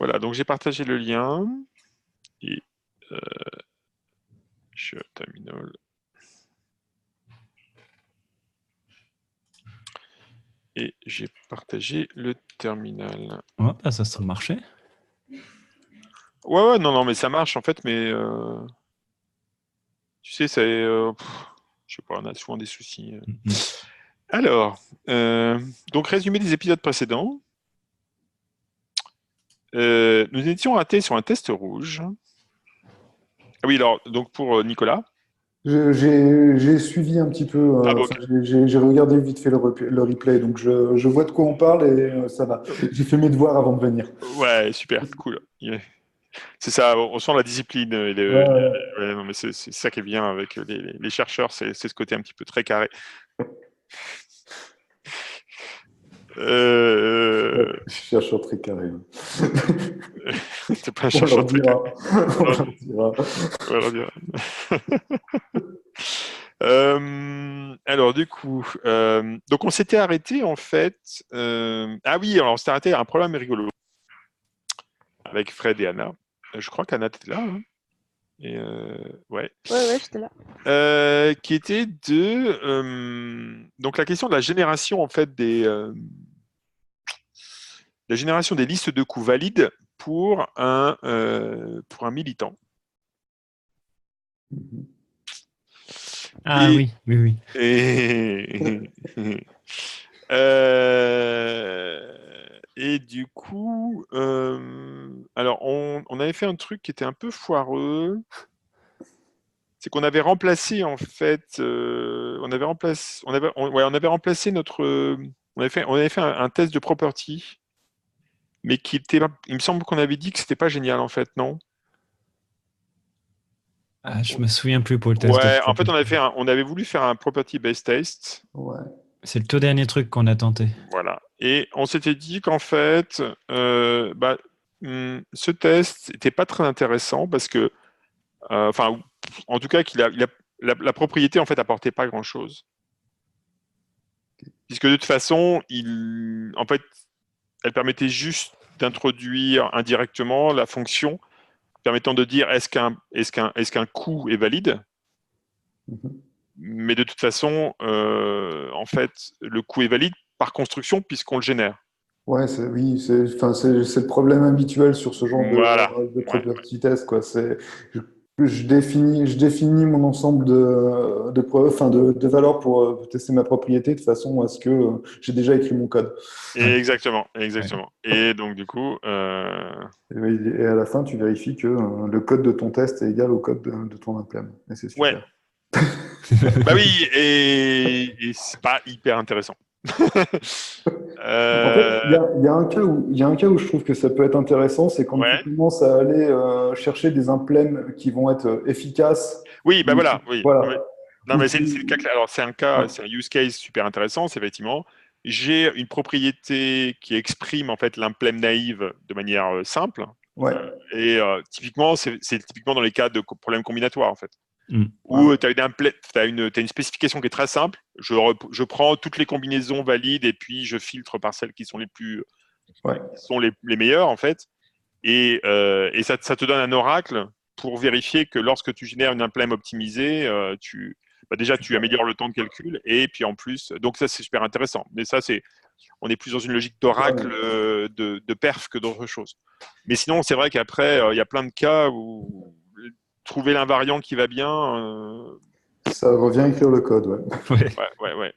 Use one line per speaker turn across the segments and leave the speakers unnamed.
Voilà, donc j'ai partagé le lien et je terminal. Et j'ai partagé le terminal.
Ouais, bah, ça marchait.
Ouais, non, mais ça marche en fait, mais tu sais, c'est, je sais pas, on a souvent des soucis. Alors, donc résumé des épisodes précédents. Nous étions ratés sur un test rouge. Ah oui, alors, donc pour Nicolas.
J'ai suivi un petit peu,
Ah bon,
enfin,
ok.
j'ai regardé vite fait le replay, donc je vois de quoi on parle et ça va. J'ai fait mes devoirs avant de venir.
Ouais, super, cool. Yeah. C'est ça, on sent la discipline.
Ouais, ouais.
Ouais, non, mais c'est ça qui est bien avec les chercheurs, c'est ce côté un petit peu très carré.
Ouais,
Euh...
je cherche un très carré.
C'est pas un
On
chercheur
leur
très
dira.
carré.
On leur dira.
On va leur dire. Alors du coup, donc on s'était arrêté en fait. Ah oui, alors on s'était arrêté à un problème rigolo avec Fred et Anna. Je crois qu'Anna était là. Hein. Et ouais.
Ouais, j'étais là.
Qui était de donc la question de la génération en fait la génération des listes de coups valides pour un militant.
Ah oui.
Et, et du coup, alors on avait fait un truc qui était un peu foireux. C'est qu'on avait remplacé en fait, on avait remplacé notre, on avait fait un test de property, mais qui était, il me semble qu'on avait dit que c'était pas génial en fait, non?
Ah, je me souviens plus pour le test de
Ouais, en fait
property.
on avait voulu faire un property based test.
Ouais.
C'est le tout dernier truc qu'on a tenté.
Voilà. Et on s'était dit qu'en fait, ce test n'était pas très intéressant parce que, enfin, en tout cas, la propriété en fait apportait pas grand-chose. Puisque de toute façon, en fait, elle permettait juste d'introduire indirectement la fonction permettant de dire est-ce qu'un coup est valide.
Mhm.
Mais de toute façon, en fait, le coup est valide par construction puisqu'on le génère.
Ouais, oui, enfin, c'est le problème habituel sur ce genre
Voilà.
de
Ouais.
property test, quoi. Je définis mon ensemble de preuves, enfin, de valeurs pour tester ma propriété de façon à ce que j'ai déjà écrit mon code.
Ouais.
Exactement,
Ouais.
exactement. Et donc du coup,
Et, oui, et à la fin, tu vérifies que le code de ton test est égal au code de ton implème. Et c'est
ouais,
super.
bah oui, et c'est pas hyper intéressant.
En fait,
Euh,
il y a un cas où je trouve que ça peut être intéressant, c'est quand tu
ouais.
commences à aller chercher des implèmes qui vont être efficaces.
Oui, bah voilà, oui.
Voilà.
Oui. Non,
Où
mais
tu...
c'est le cas clair. Alors
Ouais.
c'est un use case super intéressant, c'est effectivement. J'ai une propriété qui exprime en fait l'implème naïve de manière simple.
Ouais.
Et typiquement, c'est typiquement dans les cas de problèmes combinatoires en fait.
Ouais.
Où tu as une spécification qui est très simple. Je prends toutes les combinaisons valides et puis je filtre par celles qui sont
Ouais.
les meilleures en fait. Et ça te donne un oracle pour vérifier que lorsque tu génères une implème optimisée, déjà tu
Super.
améliores le temps de calcul et puis en plus, donc ça c'est super intéressant. Mais ça on est plus dans une logique d'oracle,
Ouais.
de perf que d'autre chose. Mais sinon c'est vrai qu'après il y a plein de cas où trouver l'invariant qui va bien.
Ça revient écrire le code, ouais.
Ouais.
Ouais.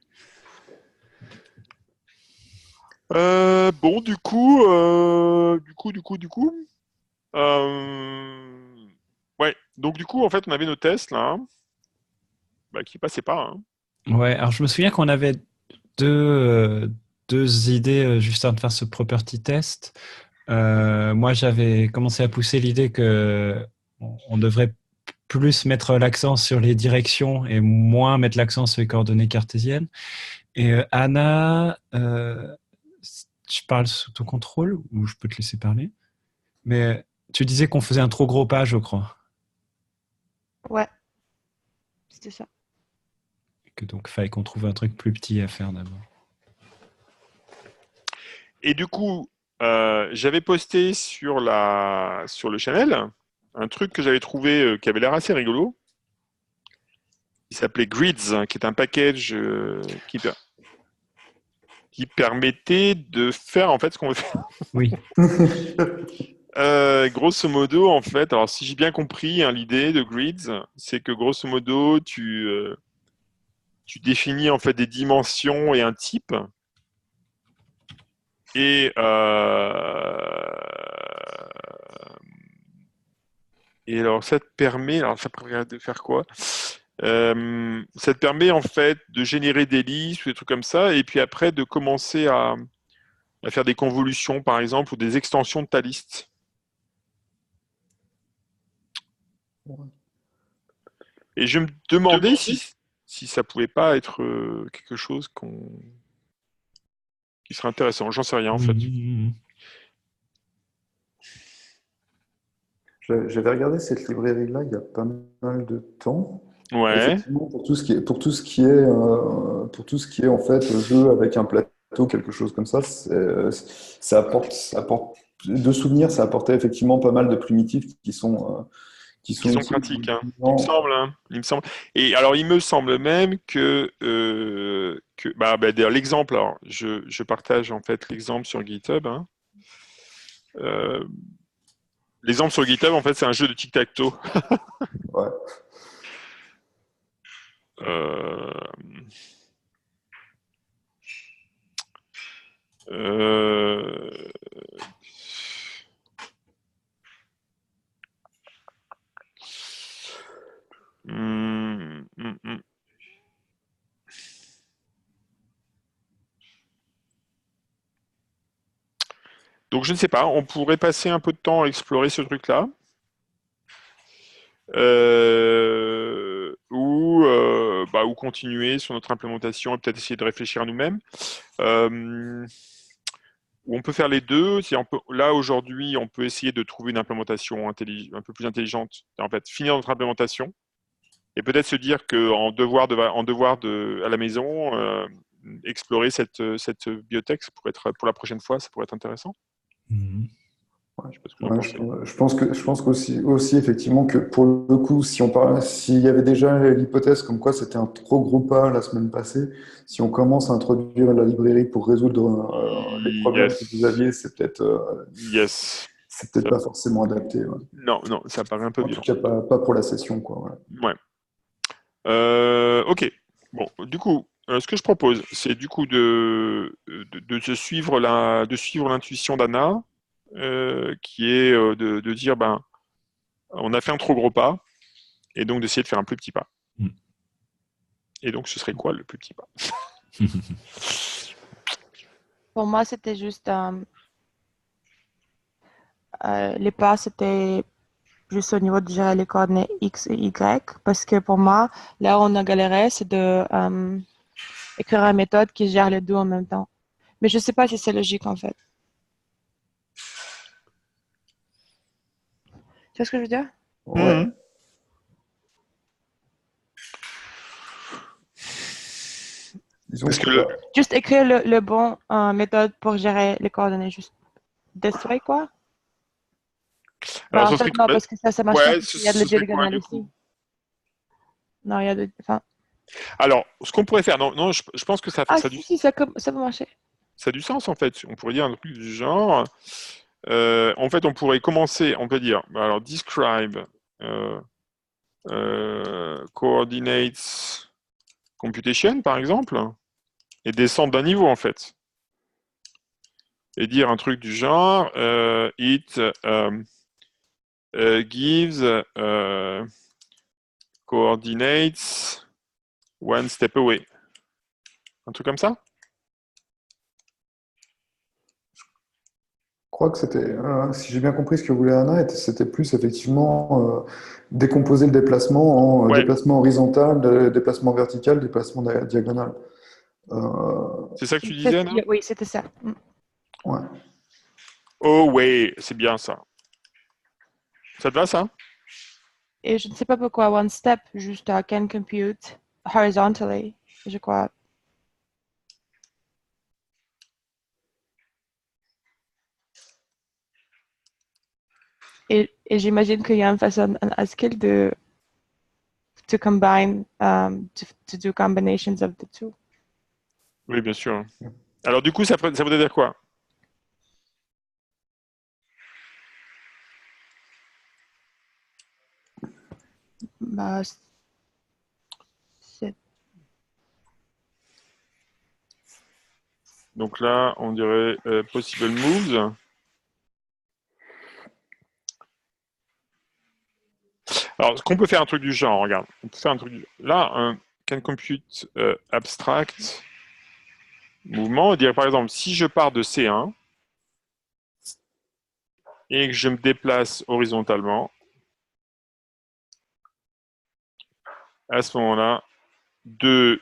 Bon, euh, ouais. Donc du coup, en fait, on avait nos tests là, bah, qui passaient pas. Hein.
Ouais, alors je me souviens qu'on avait deux idées juste avant de faire ce property test. Moi, j'avais commencé à pousser l'idée que on devrait plus mettre l'accent sur les directions et moins mettre l'accent sur les coordonnées cartésiennes. Et Anna, je parle sous ton contrôle ou je peux te laisser parler? Mais tu disais qu'on faisait un trop gros pas, je crois.
Ouais, c'était ça.
Et que donc, il fallait qu'on trouve un truc plus petit à faire d'abord.
Et du coup, j'avais posté sur le channel un truc que j'avais trouvé qui avait l'air assez rigolo. Il s'appelait Grids, qui est un package qui permettait de faire en fait ce qu'on veut faire.
Oui.
Grosso modo, en fait, alors si j'ai bien compris, hein, l'idée de Grids, c'est que grosso modo, tu définis en fait des dimensions et un type. Et alors, ça te permet, alors ça permet de faire quoi? Ça te permet en fait de générer des listes ou des trucs comme ça, et puis après de commencer à faire des convolutions, par exemple, ou des extensions de ta liste. Et je me demandais si ça pouvait pas être quelque chose qui serait intéressant. J'en sais rien en fait.
J'avais regardé cette librairie-là il y a pas mal de temps.
Ouais.
Effectivement, pour tout ce qui est en fait jeu avec un plateau, quelque chose comme ça, ça apporte de souvenirs, ça apportait effectivement pas mal de primitifs qui sont
Qui sont
utiles
pratiques, hein. Il me
dans-
semble, hein. Il me semble. Et alors, il me semble même d'ailleurs, l'exemple, alors, je partage en fait l'exemple sur GitHub, hein. Euh, L'exemple sur GitHub, en fait, c'est un jeu de tic-tac-toe.
Ouais.
Euh, euh, hum, hum, hum. Donc, je ne sais pas, on pourrait passer un peu de temps à explorer ce truc-là. Ou continuer sur notre implémentation et peut-être essayer de réfléchir à nous-mêmes. Ou on peut faire les deux. Là, aujourd'hui, on peut essayer de trouver une implémentation un peu plus intelligente. En fait, finir notre implémentation et peut-être se dire qu'en à la maison, explorer cette bibliothèque, ça pourrait être, pour la prochaine fois, ça pourrait être intéressant.
Ouais.
Je sais pas ce que vous en pensez.
Je pense aussi effectivement que pour le coup, s'il y avait déjà l'hypothèse comme quoi c'était un trop gros pas la semaine passée, si on commence à introduire la librairie pour résoudre les problèmes que vous
Yes.
aviez,
Yes.
c'est peut-être pas forcément adapté. Ouais.
Non, ça paraît un peu
En tout
violent.
cas, pas pour la session, quoi. Ouais.
Ouais. Ok. Bon, du coup, ce que je propose, c'est du coup de suivre l'intuition d'Anna, qui est de dire, ben, on a fait un trop gros pas, et donc d'essayer de faire un plus petit pas. Et donc, ce serait quoi le plus petit pas?
Pour moi, c'était juste les pas, c'était juste au niveau de gérer les coordonnées X et Y, parce que pour moi, là où on a galéré, c'est de écrire une méthode qui gère les deux en même temps. Mais je ne sais pas si c'est logique en fait. Tu vois ce que je veux dire?
Ouais. Disons
Parce que
que
Juste écrire le bon méthode pour gérer les coordonnées, juste this way, quoi.
alors,
Bah, en
ça
fait,
serait,
non, parce que ça marche pas,
ouais,
parce qu'il y a de la
ce serait quoi,
diagonale
du
ici.
coup?
Non, il y a enfin...
Alors, ce qu'on pourrait faire, non, je pense que ça
Ah,
a
si, ça peut marcher.
ça a du sens, en fait. On pourrait dire un truc du genre. En fait, on pourrait commencer, on peut dire, alors, describe coordinates computation, par exemple, et descendre d'un niveau, en fait. Et dire un truc du genre, it gives coordinates one step away. Un truc comme ça?
je crois que si j'ai bien compris ce que voulait Anna, c'était plus effectivement décomposer le déplacement en
Ouais,
déplacement horizontal, déplacement vertical, déplacement diagonal.
c'est ça que tu disais, Anna?
Oui, c'était ça.
Ouais.
Oh, ouais, c'est bien ça. Ça te va, ça?
Et je ne sais pas pourquoi one step, juste can compute horizontally, je crois. et j'imagine qu'il y a une façon, un skill to combine, to do combinations of the two.
Oui, bien sûr. Alors, du coup, ça voudrait dire quoi?
Bah, c'est
Donc là, on dirait possible moves. Alors, qu'on peut faire un truc du genre, regarde. On peut faire un truc du genre. Là, un can compute abstract mouvement, on dirait par exemple, si je pars de C1 et que je me déplace horizontalement, à ce moment-là, ce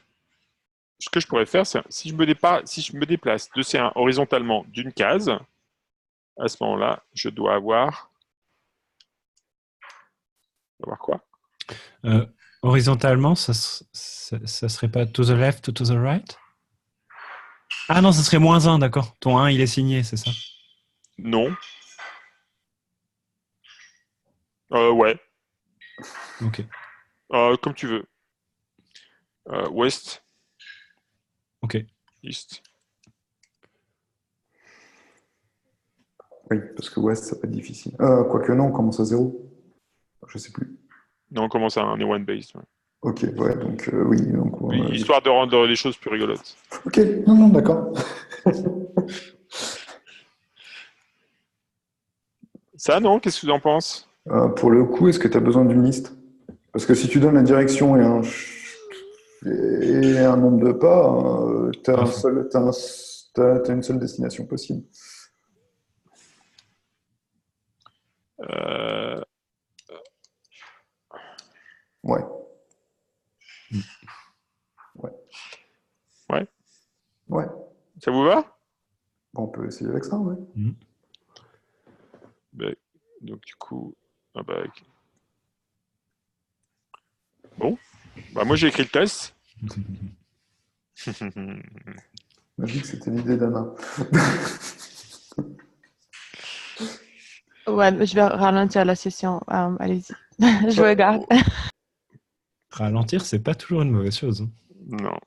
que je pourrais faire, c'est si je me déplace de C1 horizontalement d'une case, à ce moment-là, je dois avoir quoi?
Horizontalement, ça serait pas to the left ou to the right? Ah non, ça serait -1, d'accord. Ton 1, il est signé, c'est ça?
Non. Ouais.
Ok.
Comme tu veux. West,
Ok.
East.
Oui, parce que West, ça peut être difficile. Quoique non, on commence à 0. Je sais plus.
Non, on commence à un one base. Ouais.
Ok, ouais, donc oui. Donc,
Oui, histoire de rendre les choses plus rigolotes.
Ok, non, d'accord.
Ça, non? Qu'est-ce que tu en penses?
Pour le coup, est-ce que tu as besoin d'une liste? Parce que si tu donnes la direction et un nombre de pas, tu as une seule destination possible.
Euh,
Ouais.
Ouais.
Ouais.
Ça vous va?
Bon, on peut essayer avec ça, ouais.
Donc, du coup... Ah bah, ok. Bon. Bah, moi, j'ai écrit le test.
On a dit que c'était l'idée d'Anna.
Ouais, je vais ralentir la session. Allez-y. Je regarde.
Ralentir, c'est pas toujours une mauvaise chose.
Non.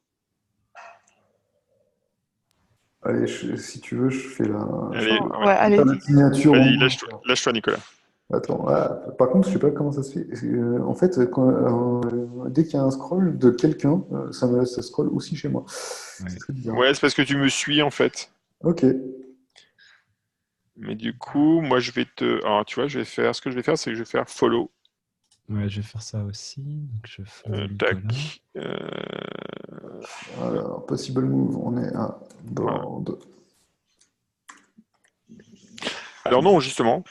Allez, si tu veux, je fais la,
Allez,
Ouais, allez-y.
la signature.
vas-y, lâche-toi, Nicolas.
Attends, par contre, je sais pas comment ça se fait. En fait, dès qu'il y a un scroll de quelqu'un, ça scroll aussi chez moi.
Ouais.
C'est très bizarre.
Ouais, c'est parce que tu me suis, en fait.
Ok.
Mais du coup, moi, je vais te... Alors, tu vois, ce que je vais faire, c'est que je vais faire follow.
Ouais, je vais faire ça aussi. Donc, je follow
Tac.
Nicolas.
Alors, possible move, on est à board.
Alors non, justement.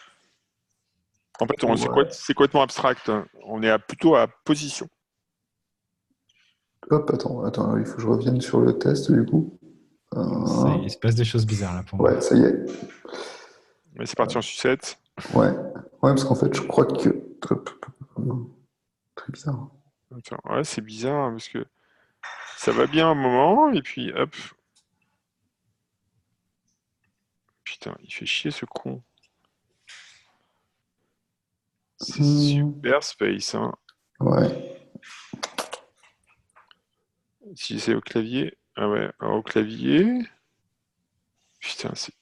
En fait,
Ouais.
c'est complètement abstract. On est plutôt à position.
Hop, attends, il faut que je revienne sur le test du coup.
Il se passe des choses bizarres là pour moi.
Ouais, ça y est.
Mais c'est parti en sucette.
Ouais, parce qu'en fait, je crois que. Très bizarre.
Attends, ouais, c'est bizarre parce que ça va bien un moment et puis hop. Putain, il fait chier ce con. C'est super space, hein.
Ouais.
Si c'est au clavier. Ah ouais, alors au clavier. Putain, c'est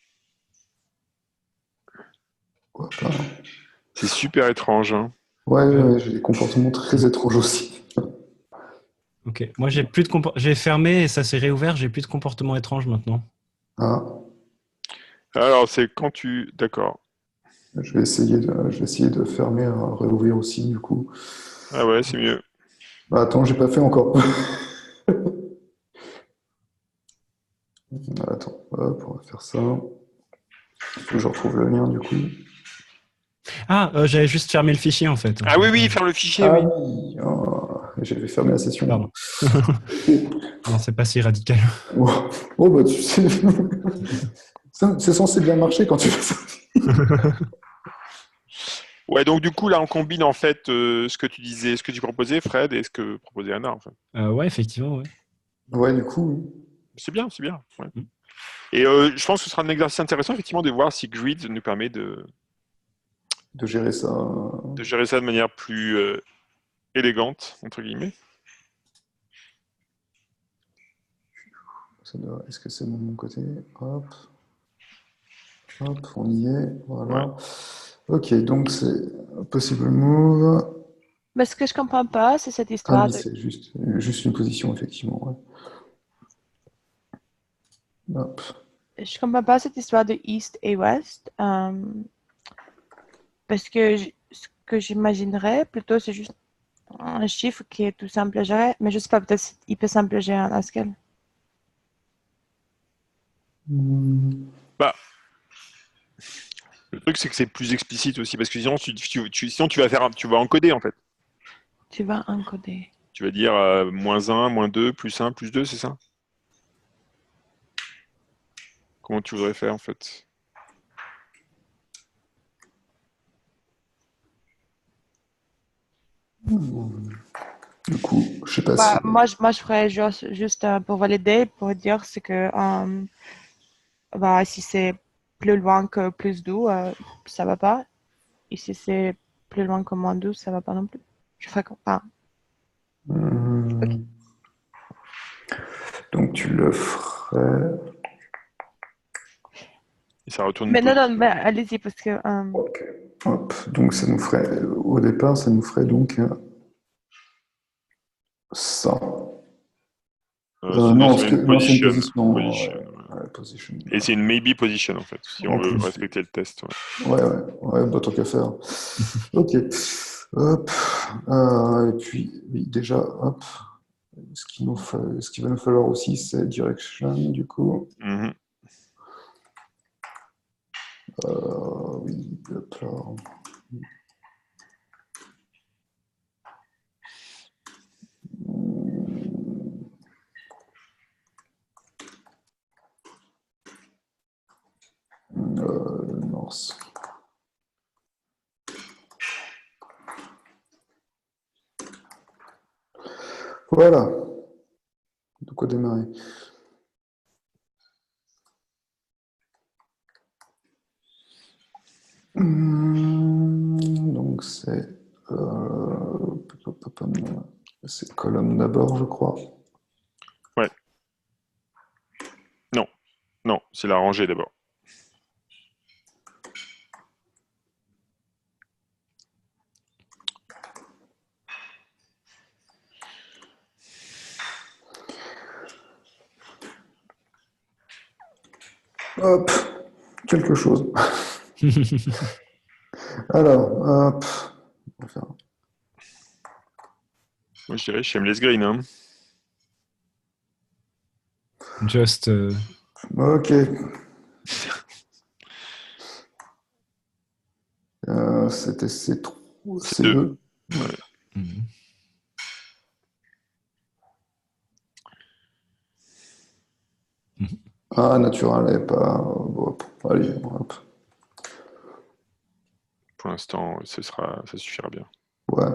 super étrange, hein.
Ouais, j'ai des comportements très étranges aussi.
Ok, moi j'ai fermé et ça s'est réouvert, j'ai plus de comportement étrange maintenant.
Ah,
Alors, c'est quand tu... D'accord.
je vais essayer de fermer, réouvrir aussi du coup.
Ah ouais, c'est mieux.
Bah, attends, j'ai pas fait encore. Attends, hop, on va faire ça. Il faut que je retrouve le lien du coup.
Ah, j'avais juste fermé le fichier en fait.
Ah oui, faire le fichier,
Ah
oui.
oui, j'avais fermé la session.
Pardon. Non, c'est pas si radical.
Oh, bah tu sais, c'est censé bien marcher quand tu fais ça.
Ouais, donc du coup, là, on combine en fait ce que tu disais, ce que tu proposais, Fred, et ce que proposait Anna, en fait.
Ouais, effectivement, ouais.
Ouais, du coup, oui.
C'est bien, c'est bien. Ouais.
Mm.
Et je pense que ce sera un exercice intéressant, effectivement, de voir si Grid nous permet
de gérer ça.
de gérer ça de manière plus élégante, entre guillemets.
Est-ce que c'est bon de mon côté? Hop. Hop, on y est. Voilà.
Ouais.
Ok, donc c'est possible move.
Mais ce que je comprends pas, c'est cette
Ah
histoire
oui,
de.
c'est juste une position, effectivement. Ouais. Hop.
Je comprends pas cette histoire de East et West. Parce que ce que j'imaginerais plutôt, c'est juste un chiffre qui est tout simple à gérer. Mais je sais pas, peut-être il peut simple à gérer en Haskell.
Bah, le truc, c'est que c'est plus explicite aussi, parce que sinon, sinon tu vas encoder, en fait.
Tu vas encoder.
Tu vas dire -1, -2, +1, +2, c'est ça? Comment tu voudrais faire, en fait?
Du coup, je sais pas si.
Bah, moi, je ferais juste pour valider, pour dire c'est que bah, si c'est plus loin que +12, ça va pas. Et si c'est plus loin que -12, ça va pas non plus. Je ferais comme. Ah, ok.
Donc tu le ferais.
Et ça retourne une
Mais non,
position.
non, mais allez-y, parce que.
Ok. Hop. Donc ça nous ferait. Au départ, ça nous ferait donc ça.
Non,
Non,
c'est une
non, c'est une
position.
position.
Position, ouais.
Position.
Et c'est une maybe position, en fait, si on
En
veut
plus.
respecter le test. Ouais.
Ouais, bah, tant qu'à faire. Ok. Hop. Et puis, oui, déjà, hop. Ce qu'il va nous falloir aussi, c'est direction, du coup.
Mhm.
Oui, hop là. North. Voilà. De quoi démarrer. Donc c'est colonne d'abord, je crois.
Ouais. Non, non, c'est la rangée d'abord.
Hop, quelque chose. Alors, hop, on va faire.
Moi, je dirais shameless green. Hein.
Just.
Ok. C'était C3,
C'est deux.
C2.
Ouais.
Ah, natural, et pas. Hop, allez, hop.
Pour l'instant, ça suffira bien.
Ouais.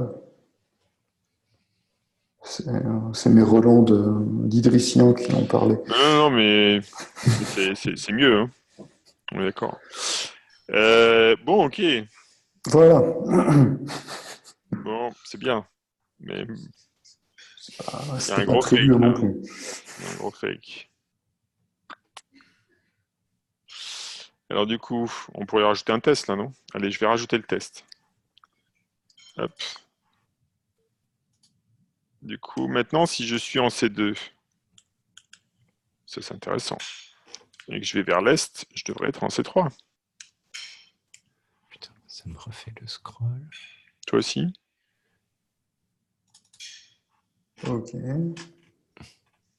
C'est mes relents d'Idrissiens qui ont parlé.
Non, mais c'est mieux. Hein. On est d'accord. Bon, ok.
Voilà.
Bon, c'est bien. Mais il y a un
C'était pas
gros
très dur
fake,
non
là.
plus.
Il y a un gros fake. Alors, du coup, on pourrait rajouter un test, là, non? Allez, je vais rajouter le test. Hop. Du coup, maintenant, si je suis en C2, ça c'est intéressant, et que je vais vers l'Est, je devrais être en C3.
Putain, ça me refait le scroll.
Toi aussi?
Ok.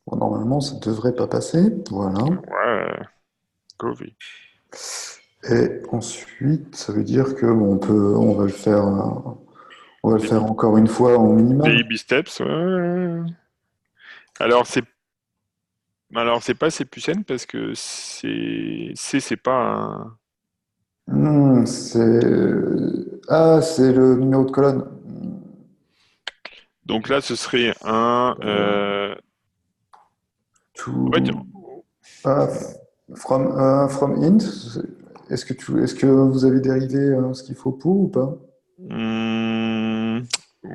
Bon, normalement, ça devrait pas passer. Voilà.
Ouais, groovy.
Et ensuite, ça veut dire que bon, on va le faire, on va le faire encore une fois en minimal.
Baby steps, ouais. Alors, c'est pas C plus N parce que c'est pas un...
C'est le numéro de colonne.
Donc là, ce serait un...
To,
En fait,
from int. est-ce que vous avez dérivé ce qu'il faut pour ou pas?
Hmm.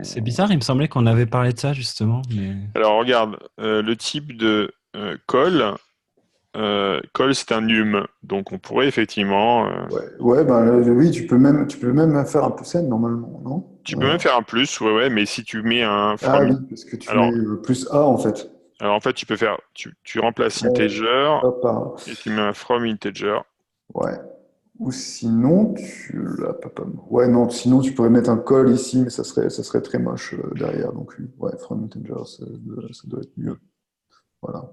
C'est bizarre, il me semblait qu'on avait parlé de ça justement. Mais...
Alors, regarde, le type de call, call, c'est un num. Donc, on pourrait effectivement...
Ouais, ben, oui, tu peux même faire un plus n normalement, non?
tu peux même faire un plus, ouais, mais si tu mets un
Ah
from...
oui, parce que tu mets
Alors,
plus A en fait.
en fait, tu peux faire... Tu remplaces
Ouais,
integer
pas par.
et tu mets un from integer.
Ouais. Ou sinon, tu l'as pas, pas. Ouais, non, sinon tu pourrais mettre un call ici, mais ça serait très moche derrière. Donc, oui, ouais, from integer, ça doit être mieux. Voilà.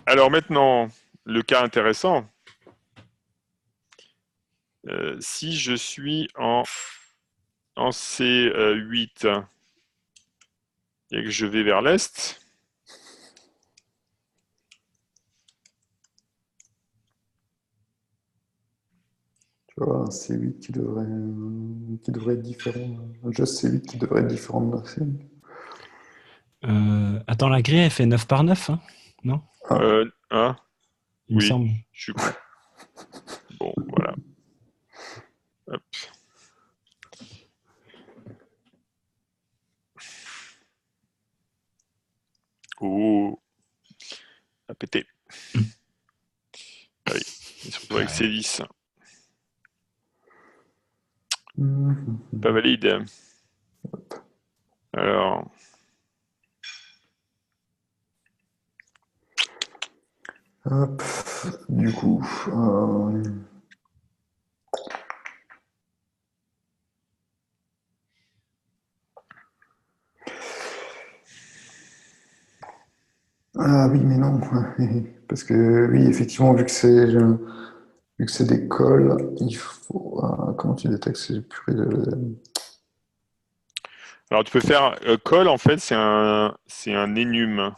Alors maintenant, le cas intéressant, si je suis en C8 et que je vais vers l'est,
Tu vois, un C8 qui devrait être différent. Un just C8 qui devrait être différent de la C.
Attends, la grille, elle fait 9 par 9, hein? Non?
hein,
Il me
oui,
semble.
je suis con. Bon, voilà. Hop. Oh, à péter. Ah oui, et surtout avec C10. Pas valide. Alors,
Hop, du coup, ah oui, mais non, parce que oui, effectivement, vu que c'est des cols, il faut. Comment tu détectes ces purées de.
alors tu peux faire call, en fait, c'est un enum.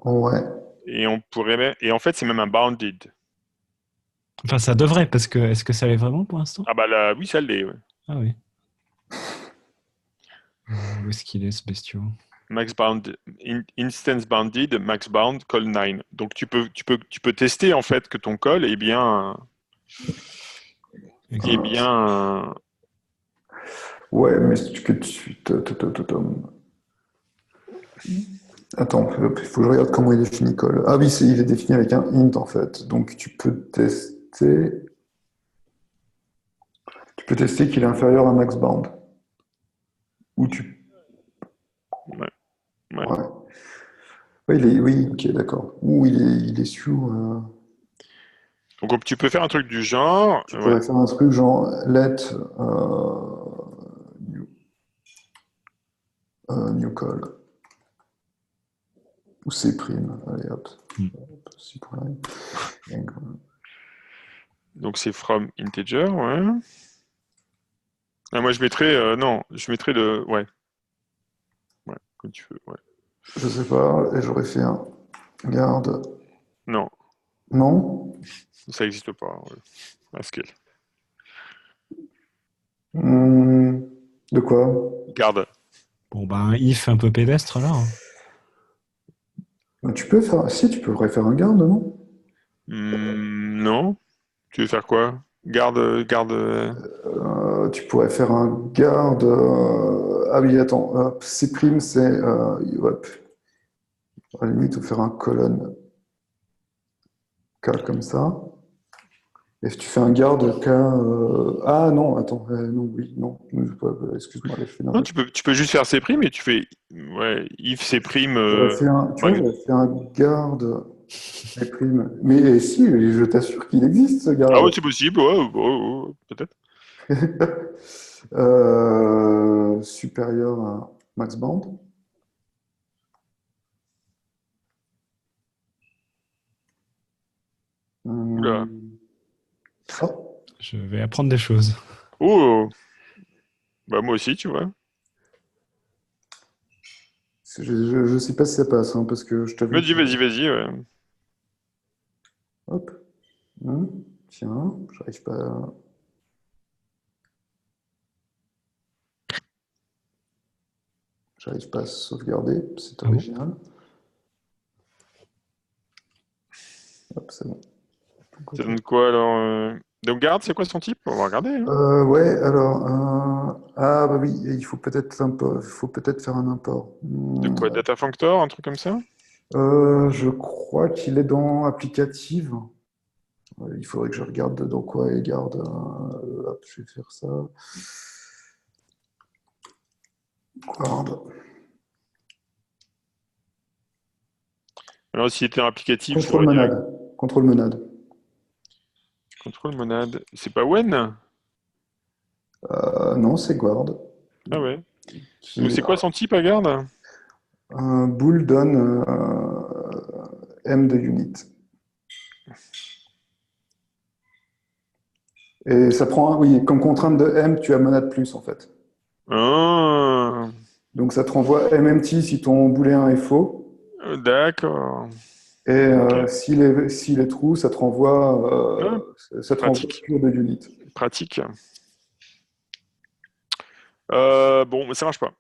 Ouais,
Et on pourrait et en fait, c'est même un bounded.
Enfin, ça devrait, parce que est-ce que ça l'est vraiment pour l'instant?
Ah bah là, oui, ça l'est, ouais.
Ah oui. Où est-ce qu'il est, ce bestiau?
Max bound, instance bounded, max bound, call 9. Donc tu peux tester en fait que ton call est bien.
ouais, mais que tu. Attends, il faut que je regarde comment il définit call. Ah oui, il est défini avec un int en fait. Donc tu peux tester qu'il est inférieur à max bound. Ou tu.
Ouais, ouais.
Ouais. Ouais, oui, ok, d'accord. Ou il est sous.
Donc tu peux faire un truc du genre.
Tu
Ouais.
pourrais faire un truc genre let new, new call. Ou C prime. Allez hop. Si pour la-
Donc c'est from integer, ouais. Ah, moi je mettrais non, je mettrais le ouais, comme tu veux, ouais.
Je sais pas, et j'aurais fait un garde.
Non,
Non?
ça n'existe pas. Ouais. Haskell.
Hmm, de quoi?
Garde.
Bon, bah, un if un peu pédestre, alors.
Tu peux faire. Si, tu pourrais faire un garde, non?
Non. Tu veux faire quoi? Garde.
Tu pourrais faire un garde. Ah oui, attends. C prime, c'est. Hop. À la limite, ou faire un colonne K comme ça. Et si tu fais un garde K. Ah non, attends. Non, oui, non. Excuse-moi, là, je fais
Non,
n'importe
tu peux juste faire C' et tu fais ouais, if C'.
J'aurais fait un, tu vois, j'aurais fait un garde des primes. Mais si, je t'assure qu'il existe ce
Ah ouais,
garde.
c'est possible, ouais, ouais, peut-être.
Supérieur à max band.
Oula.
Ah,
Je vais apprendre des choses.
Oh, bah moi aussi, tu vois.
je sais pas si ça passe, hein, parce que je t'avoue
Vas-y,
que.
vas-y, vas-y, ouais.
Hop. Hum, tiens, j'arrive pas. J'arrive pas à sauvegarder, c'est
Ah bon?
original. Hop, c'est bon.
Ça donne quoi alors Donc garde, c'est quoi son type? On va regarder. Hein.
Ouais, alors, ah bah oui, il faut peut-être faire un import.
De quoi? Data Functor, un truc comme ça?
Je crois qu'il est dans applicative. Il faudrait que je regarde dans quoi il garde. Hop, je vais faire ça. Guard.
Alors s'il était en applicatif, je
Contrôle
l'aurais direct.
monade. Contrôle monade.
Contrôle monade. C'est pas Wen?
Non, c'est guard.
Ah ouais.
Qui
Donc
est
c'est quoi son type à garde?
un bool donne M de unit. Et ça prend, oui, comme contrainte de M, tu as monade plus en fait.
Ah,
Donc ça te renvoie MMT si ton booléen est faux.
d'accord.
Et
Ok.
s'il est true,
Ah,
ça te renvoie
pratique.
pure de unit.
Pratique. Bon, mais ça marche pas.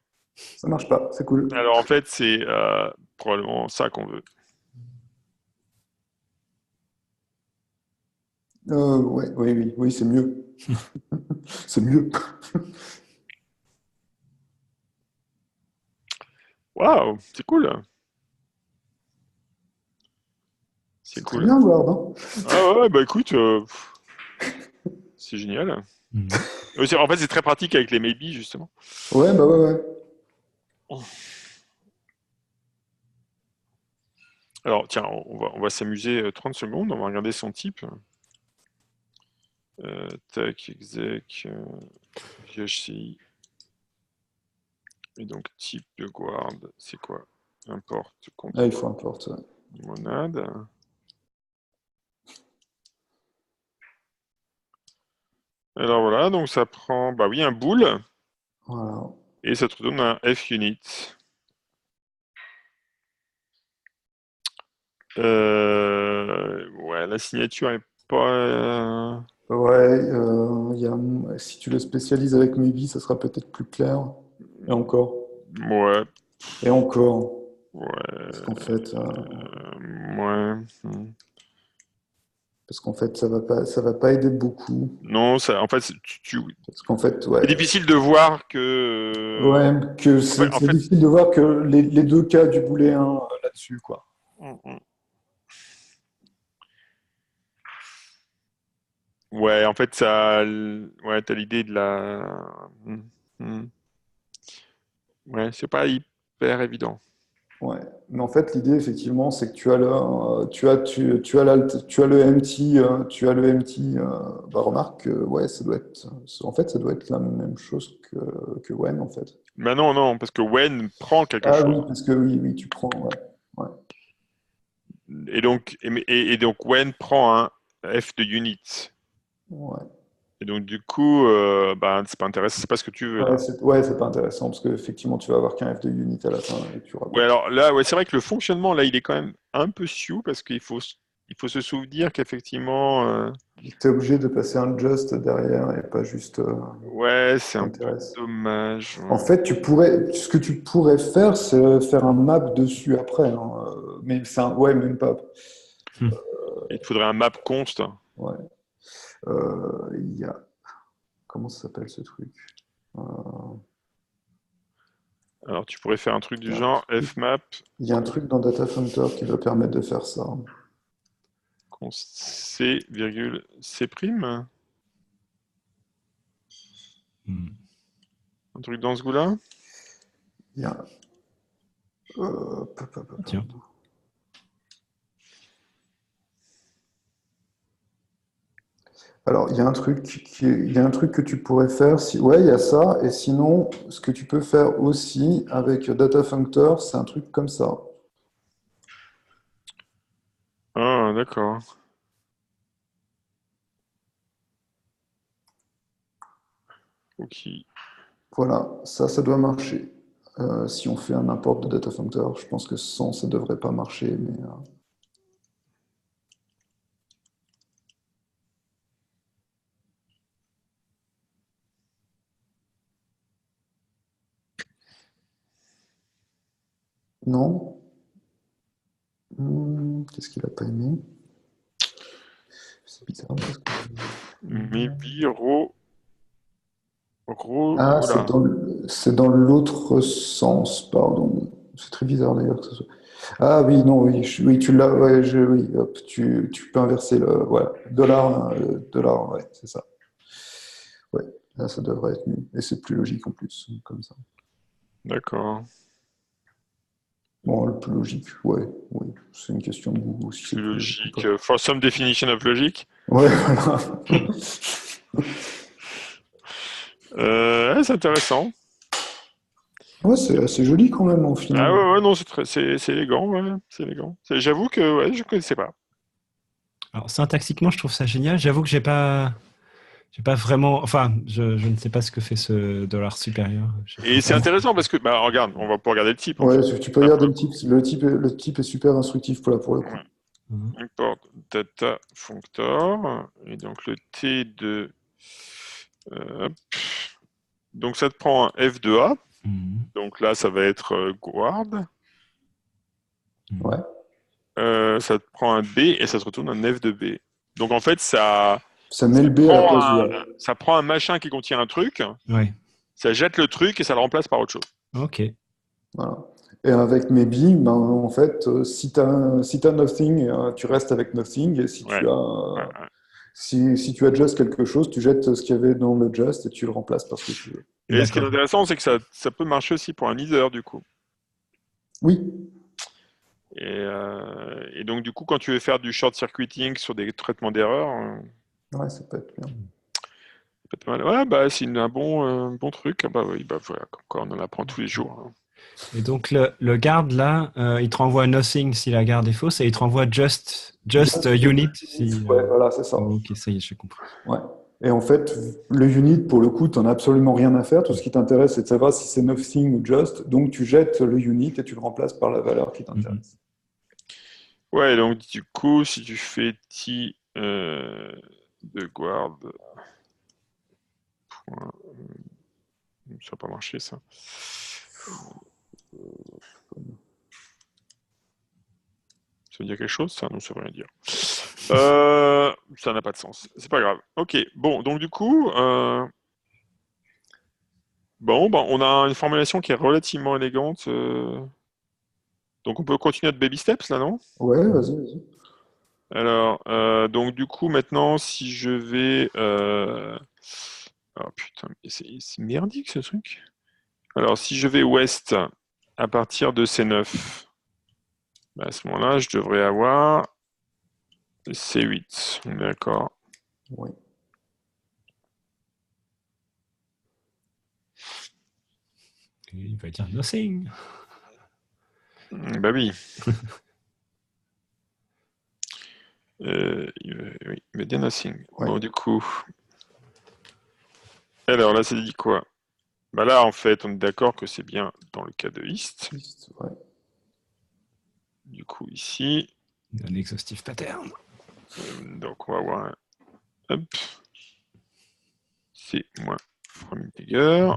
Ça marche pas, c'est cool.
Alors en fait, c'est probablement ça qu'on veut.
Ouais, oui, oui, oui, c'est mieux. C'est mieux.
Waouh, c'est cool. C'est
C'est très
cool.
bien, Word, hein.
Ah ouais, bah écoute, c'est génial.
Mhm.
En fait, c'est très pratique avec les maybe, justement.
Ouais, bah ouais, ouais.
Alors, tiens, on va s'amuser 30 secondes. On va regarder son type. Tac, exec, VHCI. Et donc, type de guard, c'est quoi? Import,
Ah, il
contrôle,
faut import, ouais.
monade. Alors voilà, donc ça prend, bah oui, un bool.
Voilà.
Et ça te donne un F-unit. Ouais, la signature est pas.
Ouais, si tu le spécialises avec Maybe, ça sera peut-être plus clair. Et encore.
Ouais,
Et encore. Parce
ouais,
qu'en fait,
ouais.
ça va pas aider beaucoup.
Non, ça, en fait,
Parce qu'en fait, ouais,
c'est difficile de voir que.
ouais, que
En
c'est
fait,
difficile de voir que les deux cas du booléen là-dessus, quoi.
mm, mm. Ouais, en fait, ouais, t'as l'idée de la. Mm. Ouais, c'est pas hyper évident.
Ouais. Mais en fait, l'idée, effectivement, c'est que tu as le MT, bah, remarque que, ouais, en fait, ça doit être la même chose que when, en fait.
Mais non, non, parce que when prend quelque
Ah oui,
chose.
parce que oui, oui, tu prends, ouais. Ouais.
Et donc when prend un F de unit.
Ouais.
Et donc, du coup, bah, c'est pas intéressant, c'est pas ce que tu veux
Ouais,
là.
c'est pas intéressant parce qu'effectivement, tu vas avoir qu'un F de unit à la fin et tu auras pas
Ouais, alors là, ouais, c'est vrai que le fonctionnement, là, il est quand même un peu sioux parce qu'il faut se souvenir qu'effectivement,
Tu es obligé de passer un just derrière et pas juste
ouais, c'est un peu
t'intéresses.
dommage.
En
Ouais.
fait, ce que tu pourrais faire, c'est faire un map dessus après, hein. Mais ouais, même pas.
Il te faudrait un map const.
Ouais. Il y a, comment ça s'appelle ce truc? Euh,
Alors, tu pourrais faire un truc
il y
du
a un
genre
truc,
fmap
il y a un truc dans Data Center qui va permettre de faire ça.
const c, virgule c prime.
Mhm.
Un truc dans ce goût-là.
Il y a, pa, pa, pa, pa.
Tiens.
Alors, il y a un truc que tu pourrais faire. Ouais, il y a ça. Et sinon, ce que tu peux faire aussi avec Data Functor, c'est un truc comme ça.
Ah, d'accord. Ok.
Voilà, ça doit marcher. Si on fait un import de Data Functor, je pense que sans, ça devrait pas marcher. Mais, non. Qu'est-ce qu'il a pas aimé? C'est bizarre. Parce que...
Maybe
Ah,
voilà.
c'est dans l'autre sens, pardon. C'est très bizarre d'ailleurs que ce soit. Ah oui, non, oui, oui, tu l'as, ouais, oui, hop, tu peux inverser le, voilà, dollar, ouais, c'est ça. Ouais, là, ça devrait être mieux. Et c'est plus logique en plus, comme ça.
D'accord.
Bon, le plus logique, ouais, oui, c'est une question de goût, si c'est
Plus
plus logique ou pas.
logique. For some definition of logic.
Ouais, voilà.
Ouais, c'est intéressant.
Ouais, c'est assez joli quand même, au
Ah
final.
ouais, non, c'est élégant, ouais, c'est élégant. J'avoue que ouais, je connaissais pas.
Alors, syntaxiquement, je trouve ça génial. J'avoue que j'ai pas vraiment. Enfin, je ne sais pas ce que fait ce dollar supérieur. J'ai
Et c'est
pas-
intéressant parce que, bah, regarde, on va pas regarder le type en
Ouais,
fait.
tu peux
Là, pour
regarder
le
le
coup.
type, le type est super instructif pour le coup.
Ouais.
Mhm.
Import data functor. Et donc le T de. Hop. Donc ça te prend un F2A.
Mhm.
Donc là, ça va être guard.
Mhm.
Ouais.
Ça te prend un B et ça se retourne un F de B. Donc en fait,
Ça met le B à la place du A.
ça prend un machin qui contient un truc,
Ouais.
ça jette le truc et ça le remplace par autre chose.
Ok.
Voilà. Et avec maybe, ben, en fait, si tu as, si t'as nothing, tu restes avec nothing. Et si
Ouais.
tu
Ouais,
as,
ouais.
si tu adjustes quelque chose, tu jettes ce qu'il y avait dans le just et tu le remplaces par ce que tu veux.
Et ce qui est
D'accord.
intéressant, c'est que ça peut marcher aussi pour un header du coup.
Oui,
Et donc du coup, quand tu veux faire du short circuiting sur des traitements d'erreurs,
ouais, ça peut être bien.
ça peut être mal. Ouais, bah c'est un bon truc. Ah bah oui, bah voilà, comme quoi on en apprend tous les jours. Hein.
Et donc, le garde, là, il te renvoie nothing si la garde est fausse et il te renvoie just
Just
unit si.
ouais, voilà, c'est ça.
Ok, ça y est, j'ai compris.
Ouais. Et en fait, le unit, pour le coup, tu n'en as absolument rien à faire. Tout ce qui t'intéresse, c'est de savoir si c'est nothing ou just. Donc, tu jettes le unit et tu le remplaces par la valeur qui
Mhm.
t'intéresse.
Ouais, donc du coup, si tu fais T de guard, point, ça n'a pas marché ça. Ça veut dire quelque chose, ça? Non, ça veut rien dire. Ça n'a pas de sens. C'est pas grave. Ok, bon, donc du coup, bon, bah, on a une formulation qui est relativement élégante. Donc on peut continuer notre baby steps là, non?
Ouais, vas-y, vas-y.
Alors, donc du coup, maintenant, si je vais... Oh putain, mais c'est merdique ce truc. Alors, si je vais ouest à partir de C9, bah, à ce moment-là, je devrais avoir C8. D'accord.
Oui.
Et il va dire nothing.
Bah oui. Oui, mais bien nothing.
Ouais.
Bon, du coup. Alors là, ça dit quoi? Bah là, en fait, on est d'accord que c'est bien dans le cas de East.
Ouais.
Du coup, ici.
Un exhaustive pattern.
Donc, on va avoir un. Hop. C'est moins from integer.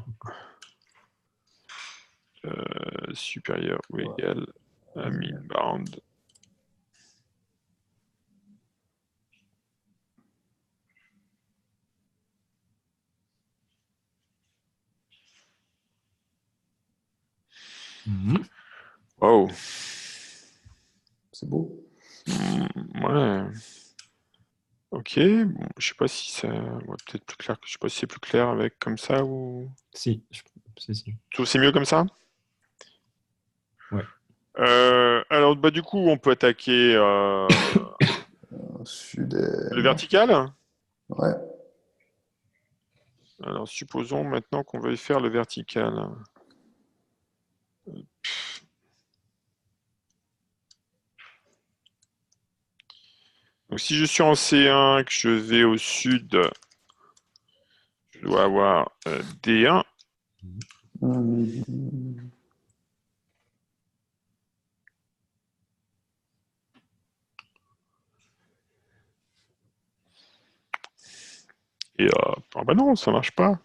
Supérieur ou égal à min bound.
Mhm.
Wow.
C'est beau.
Ouais. Ok. Bon, je sais pas si ça. Ouais, peut-être plus clair. Je sais pas si c'est plus clair avec comme ça ou.
Si, si.
Tu trouves que c'est mieux comme ça?
Ouais.
Alors, bah, du coup, on peut attaquer
Sud
le
est...
vertical.
Ouais.
Alors, supposons maintenant qu'on veuille faire le vertical. Donc, si je suis en C1 et que je vais au sud, je dois avoir D1. Et ah bah non, ça marche pas.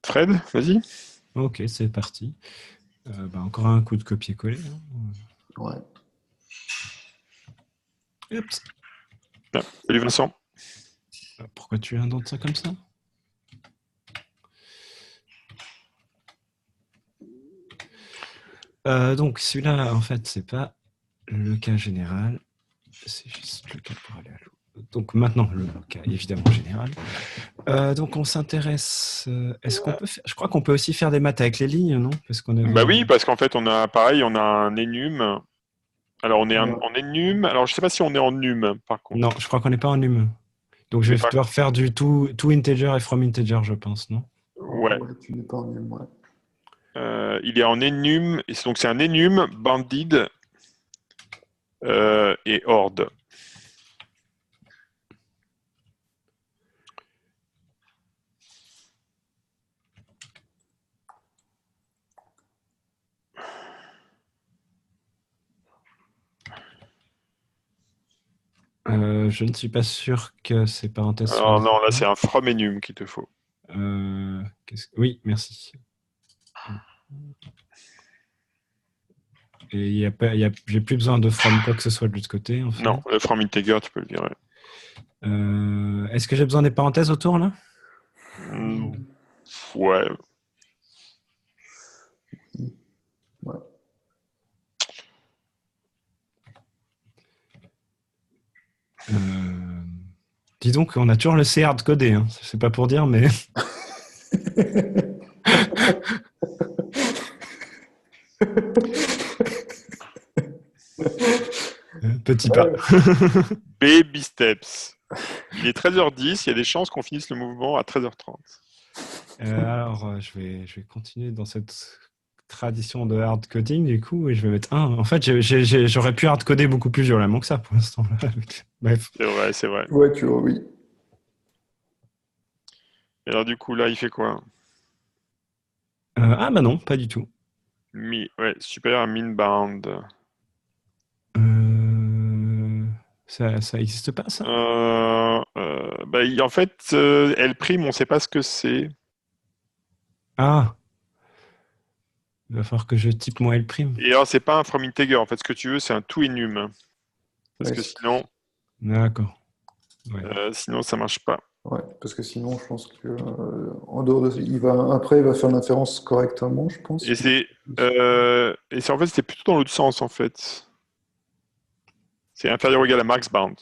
Fred, vas-y.
Ok, c'est parti. Encore un coup de copier-coller.
Ouais.
Oups.
Ah, salut Vincent.
Pourquoi tu indentes ça comme ça? Donc celui-là, en fait, c'est pas le cas général. C'est juste le cas pour aller à l'eau. Donc maintenant, le cas évidemment général. Donc on s'intéresse. Est-ce qu'on peut faire... Je crois qu'on peut aussi faire des maths avec les lignes, non? Parce qu'on avait...
Bah oui, parce qu'en fait, on a pareil, on a un enum. Alors, on est
Ouais.
en enum. Alors, je sais pas si on est en num, par contre.
Non, je crois qu'on n'est pas en num. Donc je
Mais
vais
pas-
devoir faire du to integer et from integer, je pense, non?
Ouais.
Ouais, tu n'es pas en même, ouais.
Il est en enum. Et donc, c'est un enum, banded et horde.
Je ne suis pas sûr que ces parenthèses soient
Alors, non, là, c'est
nécessaires.
un from enum qu'il te faut.
Oui, merci. Et j'ai plus besoin de from quoi que ce soit de l'autre côté, en fait.
Non, le from integer, tu peux le virer.
Est-ce que j'ai besoin des parenthèses autour, là?
Ouais.
Ouais.
Dis donc, on a toujours le C hard-codé. Hein. C'est pas pour dire, mais... Petit pas.
Baby steps. Il est 13h10, il y a des chances qu'on finisse le mouvement à 13h30.
Alors, je vais continuer dans cette tradition de hard coding, du coup, et je vais mettre 1. En fait, j'aurais pu hard coder beaucoup plus violemment que ça pour l'instant. Bref.
C'est vrai, c'est vrai.
Ouais, tu vois, oui.
Et alors, du coup, là, il fait quoi?
Bah non, pas du tout.
Ouais, supérieur à min bound.
Ça existe pas, ça?
En fait, L', on ne sait pas ce que c'est.
Ah! Il va falloir que je type mon L'.
Et alors, c'est pas un from integer. En fait, ce que tu veux, c'est un to enum. Parce
Ouais,
que sinon,
D'accord. Ouais.
sinon, ça marche pas.
ouais, parce que sinon, je pense que en dehors de, après, il va faire l'inférence correctement, je pense.
Et c'est en fait, c'était plutôt dans l'autre sens, en fait. C'est inférieur ou égal à max bound.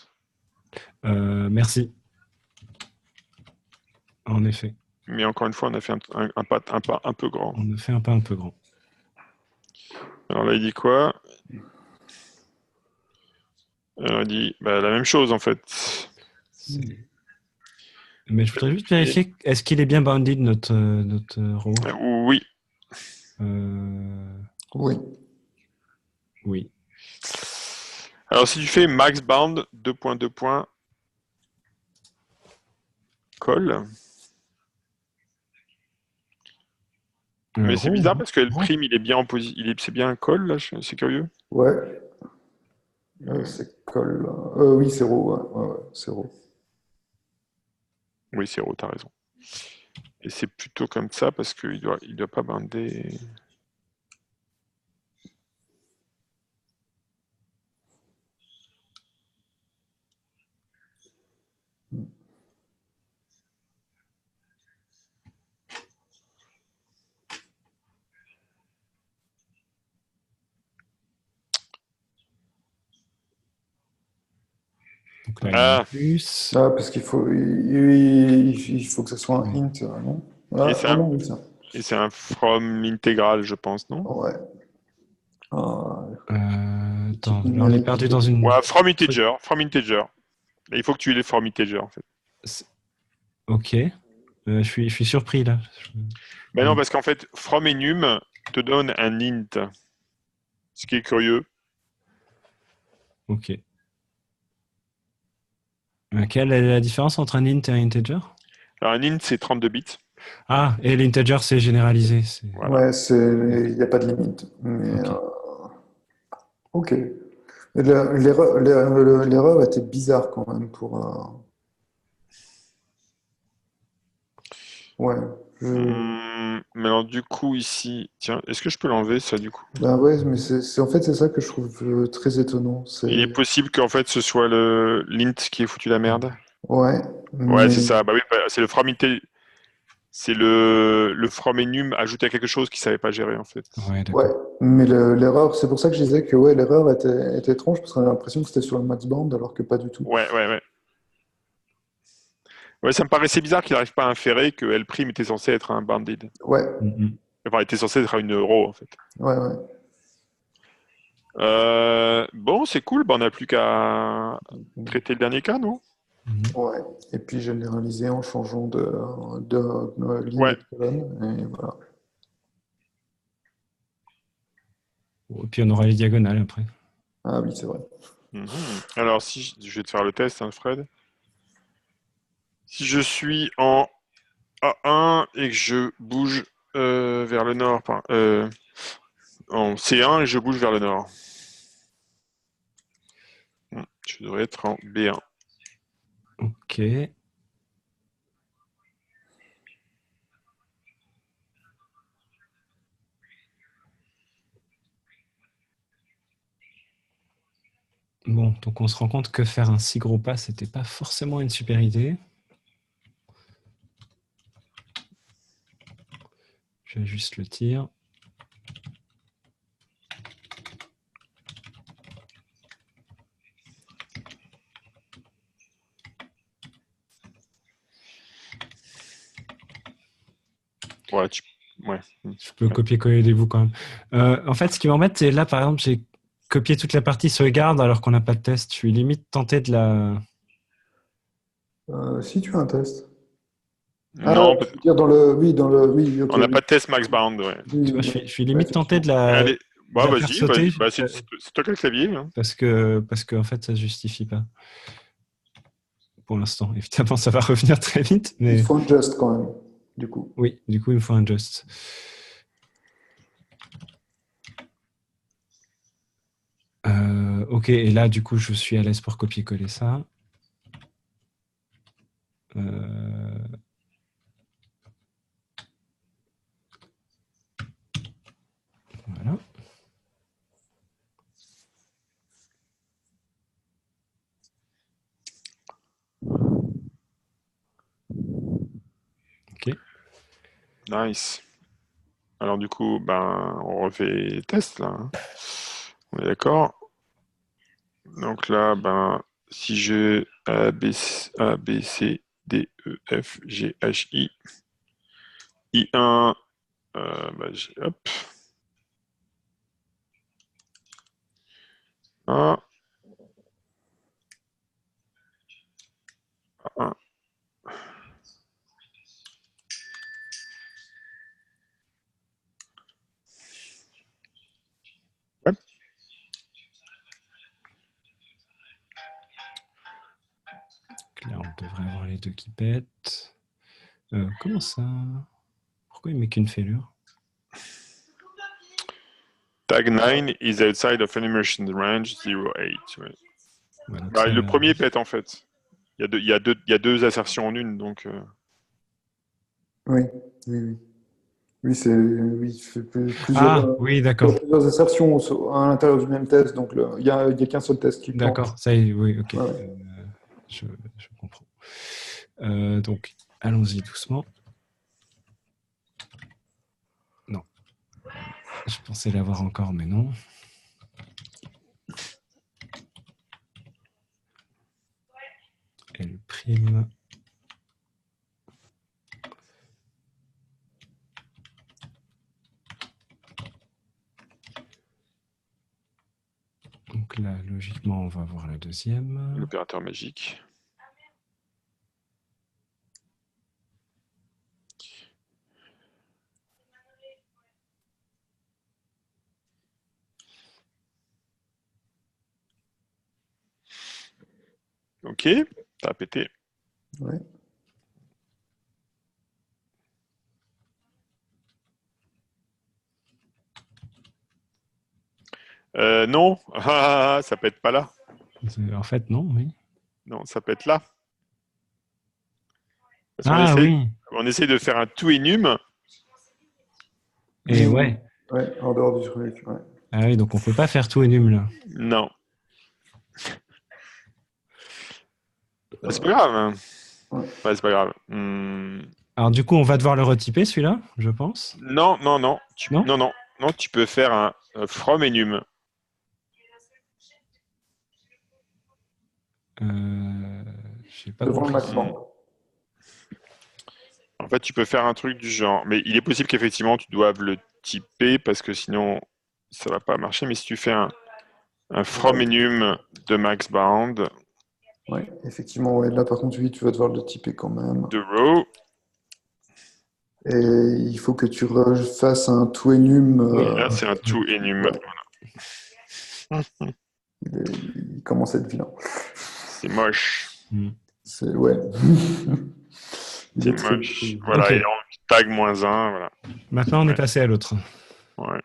Merci. En effet.
Mais encore une fois, on a fait un pas un peu grand.
On a fait un pas un peu grand.
Alors là, il dit quoi? Alors, il dit la même chose, en fait.
Mais je voudrais juste vérifier, est-ce qu'il est bien bounded, notre row?
Oui.
Oui.
Oui.
Alors, si tu fais max bound, call. Mais c'est bizarre parce que le prime, il est bien en position. C'est bien un call, là, c'est curieux.
Ouais. C'est col. Oui, c'est row. Ouais, c'est row.
Oui, c'est row, t'as raison. Et c'est plutôt comme ça parce qu'il doit pas binder.
Donc là, il y a un plus.
Ah, parce qu'il faut, il faut que ce soit un int, non? Ah,
Et c'est
non, oui, ça.
Et c'est un from intégral, je pense, non?
Ouais. Ah,
Attends, là, on est perdu dans une...
Ouais, from integer. Et il faut que tu aies les from integer, en fait.
Ok. Je suis surpris, là.
Ben non, parce qu'en fait, from enum te donne un int. Ce qui est curieux.
Ok. Quelle est la différence entre un int et un integer?
Alors, un int, c'est 32 bits.
Ah, et l'integer, c'est généralisé.
Voilà. Ouais, il n'y a pas de limite. Mais, ok. L'erreur était bizarre quand même pour. Ouais,
Mais alors du coup ici, tiens, est-ce que je peux l'enlever ça du coup?
Ben ouais, mais en fait, c'est ça que je trouve très étonnant.
Il est possible qu'en fait ce soit le l'int qui ait foutu la merde.
Ouais,
Ouais,
mais
c'est ça. Bah oui, c'est le c'est le from enum ajouté à quelque chose qu'il savait pas gérer en fait.
Ouais,
ouais,
d'accord.
mais l'erreur, c'est pour ça que je disais que ouais, l'erreur était étrange parce qu'on a l'impression que c'était sur le Maxband alors que pas du tout.
Ouais. Ouais, ça me paraissait bizarre qu'il n'arrive pas à inférer que L' était censé être un bounded.
Ouais,
Mhm.
Enfin, était censé être une row en fait.
ouais.
Bon, c'est cool. Bah, on n'a plus qu'à traiter le dernier cas, non?
Mhm.
Ouais. Et puis généraliser en changeant de ligne et
Ouais.
de colonne. Et voilà.
Et puis on aura les diagonales après.
Ah oui, c'est vrai.
Mhm. Alors, si je vais te faire le test, hein, Fred. Si je suis en A1 et que je bouge vers le nord, en C1 et je bouge vers le nord. Je devrais être en B1.
Ok. Bon, donc on se rend compte que faire un si gros pas, c'était pas forcément une super idée. J'ajuste le tir.
Ouais.
Je peux copier-coller des bouts quand même. En fait, ce qui m'embête, c'est là, par exemple, j'ai copié toute la partie sauvegarde alors qu'on n'a pas de test. Je suis limite tenté de la...
Si tu as un test. Ah,
Non,
je veux dire dans le. Oui, ok,
on n'a
oui.
pas de test max bound. Ouais.
Oui,
Tu vois,
oui,
je suis
ouais,
limite tenté
effectivement.
Allez,
de
bah
la faire
vas-y,
sauter
bah, c'est toi qui as le clavier. Hein.
parce que en fait, ça ne justifie pas pour l'instant. Évidemment, ça va revenir très vite,
Il
mais
faut un just quand même, du coup.
oui, du coup, il me faut un just. Ok, et là, du coup, je suis à l'aise pour copier-coller ça. Voilà. Ok.
Nice. Alors du coup, ben, on refait les tests là. Hein. On est d'accord. Donc là, ben, si j'ai A, B, C, D, E, F, G, H, I1, ben, hop. 1, 1. Ouais.
Donc là, on devrait avoir les deux qui pètent. Comment ça? Pourquoi il met qu'une fêlure?
Tag 9 is outside of immersion range 0,8. Ouais.
Ouais, donc
Bah,
ça,
le premier pète en fait. Il y a deux assertions en une, donc.
Oui, oui. Oui, oui, il fait
Ah, oui, d'accord.
plusieurs assertions à l'intérieur du même test, donc il y a qu'un seul test qui plante.
D'accord, ça y est, oui, ok.
Ouais.
Je comprends. Donc, allons-y doucement. Non, je pensais l'avoir encore, mais non. L prime. Donc là, logiquement, on va voir la deuxième.
L'opérateur magique. Ok, ça a pété.
Ouais.
Non, ça pète pas là.
En fait, non, oui.
Non, ça pète là. Parce qu'on on essaie de faire un tout enum.
Et ouais.
Ouais, en dehors du truc. Ouais.
Ah oui, donc on peut pas faire tout enum là.
Non. C'est pas grave. Hein.
Ouais.
C'est pas grave.
Alors du coup, on va devoir le retyper celui-là, je pense.
Non.
Non,
Non, tu peux faire un from enum.
J'ai pas
Devant le
compris.
maximum.
En fait, tu peux faire un truc du genre. Mais il est possible qu'effectivement, tu doives le typer parce que sinon, ça va pas marcher. Mais si tu fais un from enum de max bound.
Oui, effectivement. Ouais. Là, par contre, oui, tu vas devoir le typer quand même.
De row.
Et il faut que tu fasses un to enum.
Là, c'est un to enum.
Ouais. Il commence à être vilain.
C'est moche.
Ouais.
C'est moche. Voilà,
Okay.
et en tag -1, voilà.
Maintenant, on est passé à l'autre.
Ouais.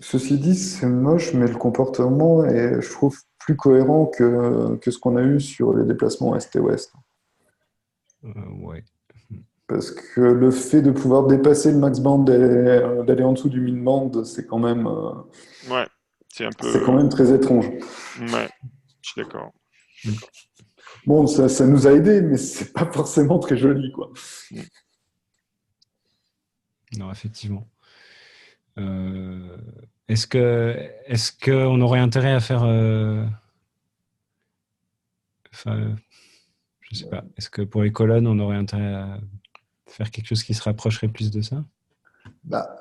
Ceci dit, c'est moche, mais le comportement est, je trouve, plus cohérent que ce qu'on a eu sur les déplacements est et ouest.
Ouais.
Parce que le fait de pouvoir dépasser le max band et d'aller en dessous du min band, c'est quand même,
ouais, c'est un peu.
C'est quand même très étrange.
Ouais, je suis d'accord.
Bon, ça nous a aidés, mais c'est pas forcément très joli, quoi.
Non, effectivement. Est-ce qu'on aurait intérêt à faire... Enfin, je sais pas. Est-ce que pour les colonnes, on aurait intérêt à faire quelque chose qui se rapprocherait plus de ça?
Bah,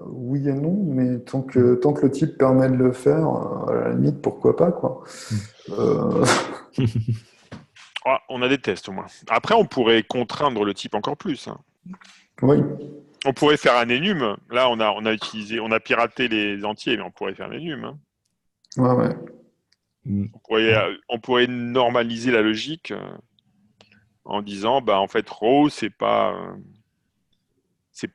oui et non, mais tant que le type permet de le faire, à la limite, pourquoi pas, quoi.
On a des tests au moins. Après, on pourrait contraindre le type encore plus. Hein.
Oui.
On pourrait faire un enum. Là, on a piraté les entiers, mais on pourrait faire un enum. Hein.
Ouais.
On pourrait normaliser la logique en disant, bah en fait, row, c'est pas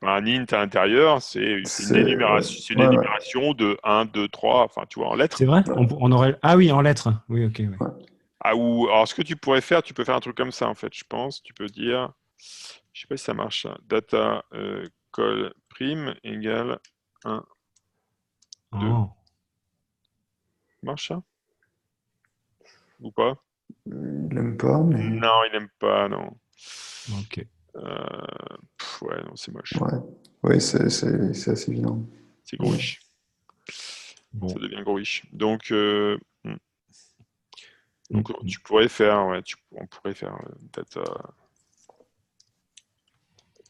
un int à l'intérieur, c'est une énumération, c'est une énumération de 1, 2, 3, enfin, tu vois, en lettres.
C'est vrai? On aurait... Ah oui, en lettres. Oui, ok. Ouais.
Alors, ce que tu pourrais faire, tu peux faire un truc comme ça, en fait, je pense. Tu peux dire, je sais pas si ça marche, data call prime égale 1, 2. Marche ça? Ou pas?
Il n'aime pas, mais...
Non, il n'aime pas, non.
Ok.
Ouais, non, c'est moche.
Ouais. Oui, c'est assez évident.
C'est grouish.
Bon.
Ça devient grouish. Donc, tu pourrais faire, on pourrait faire data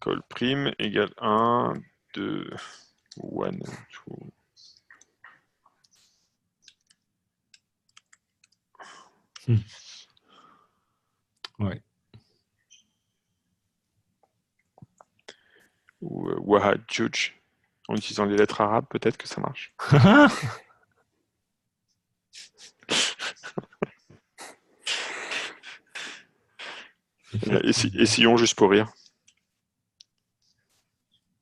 call prime égale 1, 2, 1, 2.
Ouais.
Ou Wahad Juj, en utilisant les lettres arabes, peut-être que ça marche. Essayons juste pour rire.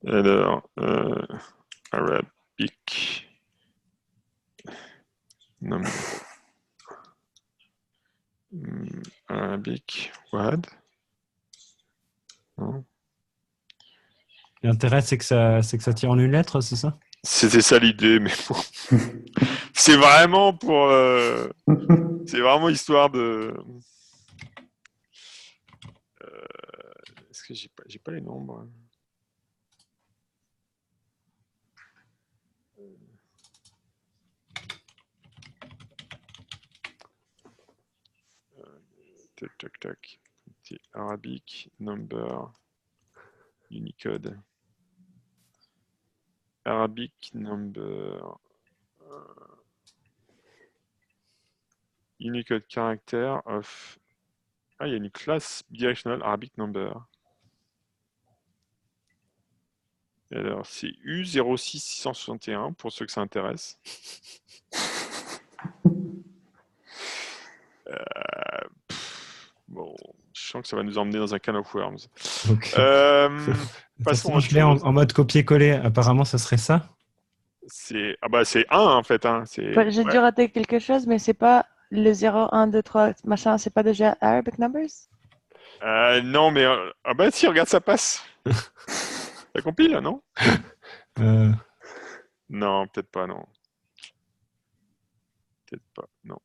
Alors, Arabic number. Arabic Wahad. Non.
L'intérêt, c'est que ça tire en une lettre, c'est ça?
C'était ça l'idée, mais bon. C'est vraiment pour. C'est vraiment histoire de. Est-ce que j'ai pas les nombres? Tac. C'est Arabic number Unicode. Arabic number Unicode character of. Ah, il y a une classe bidirectional Arabic number. Et alors, c'est U06661 pour ceux que ça intéresse. Bon, je sens que ça va nous emmener dans un can of worms.
Okay.
Passons
je l'ai en mode copier-coller. Apparemment, ça serait ça.
C'est 1 en fait. Hein.
J'ai dû rater quelque chose, mais c'est pas le 0, 1, 2, 3, machin, c'est pas déjà Arabic numbers?
Non, mais ah bah si, regarde, ça passe. Ça compile, là, non?
Euh,
Non, peut-être pas, non. Peut-être pas, non.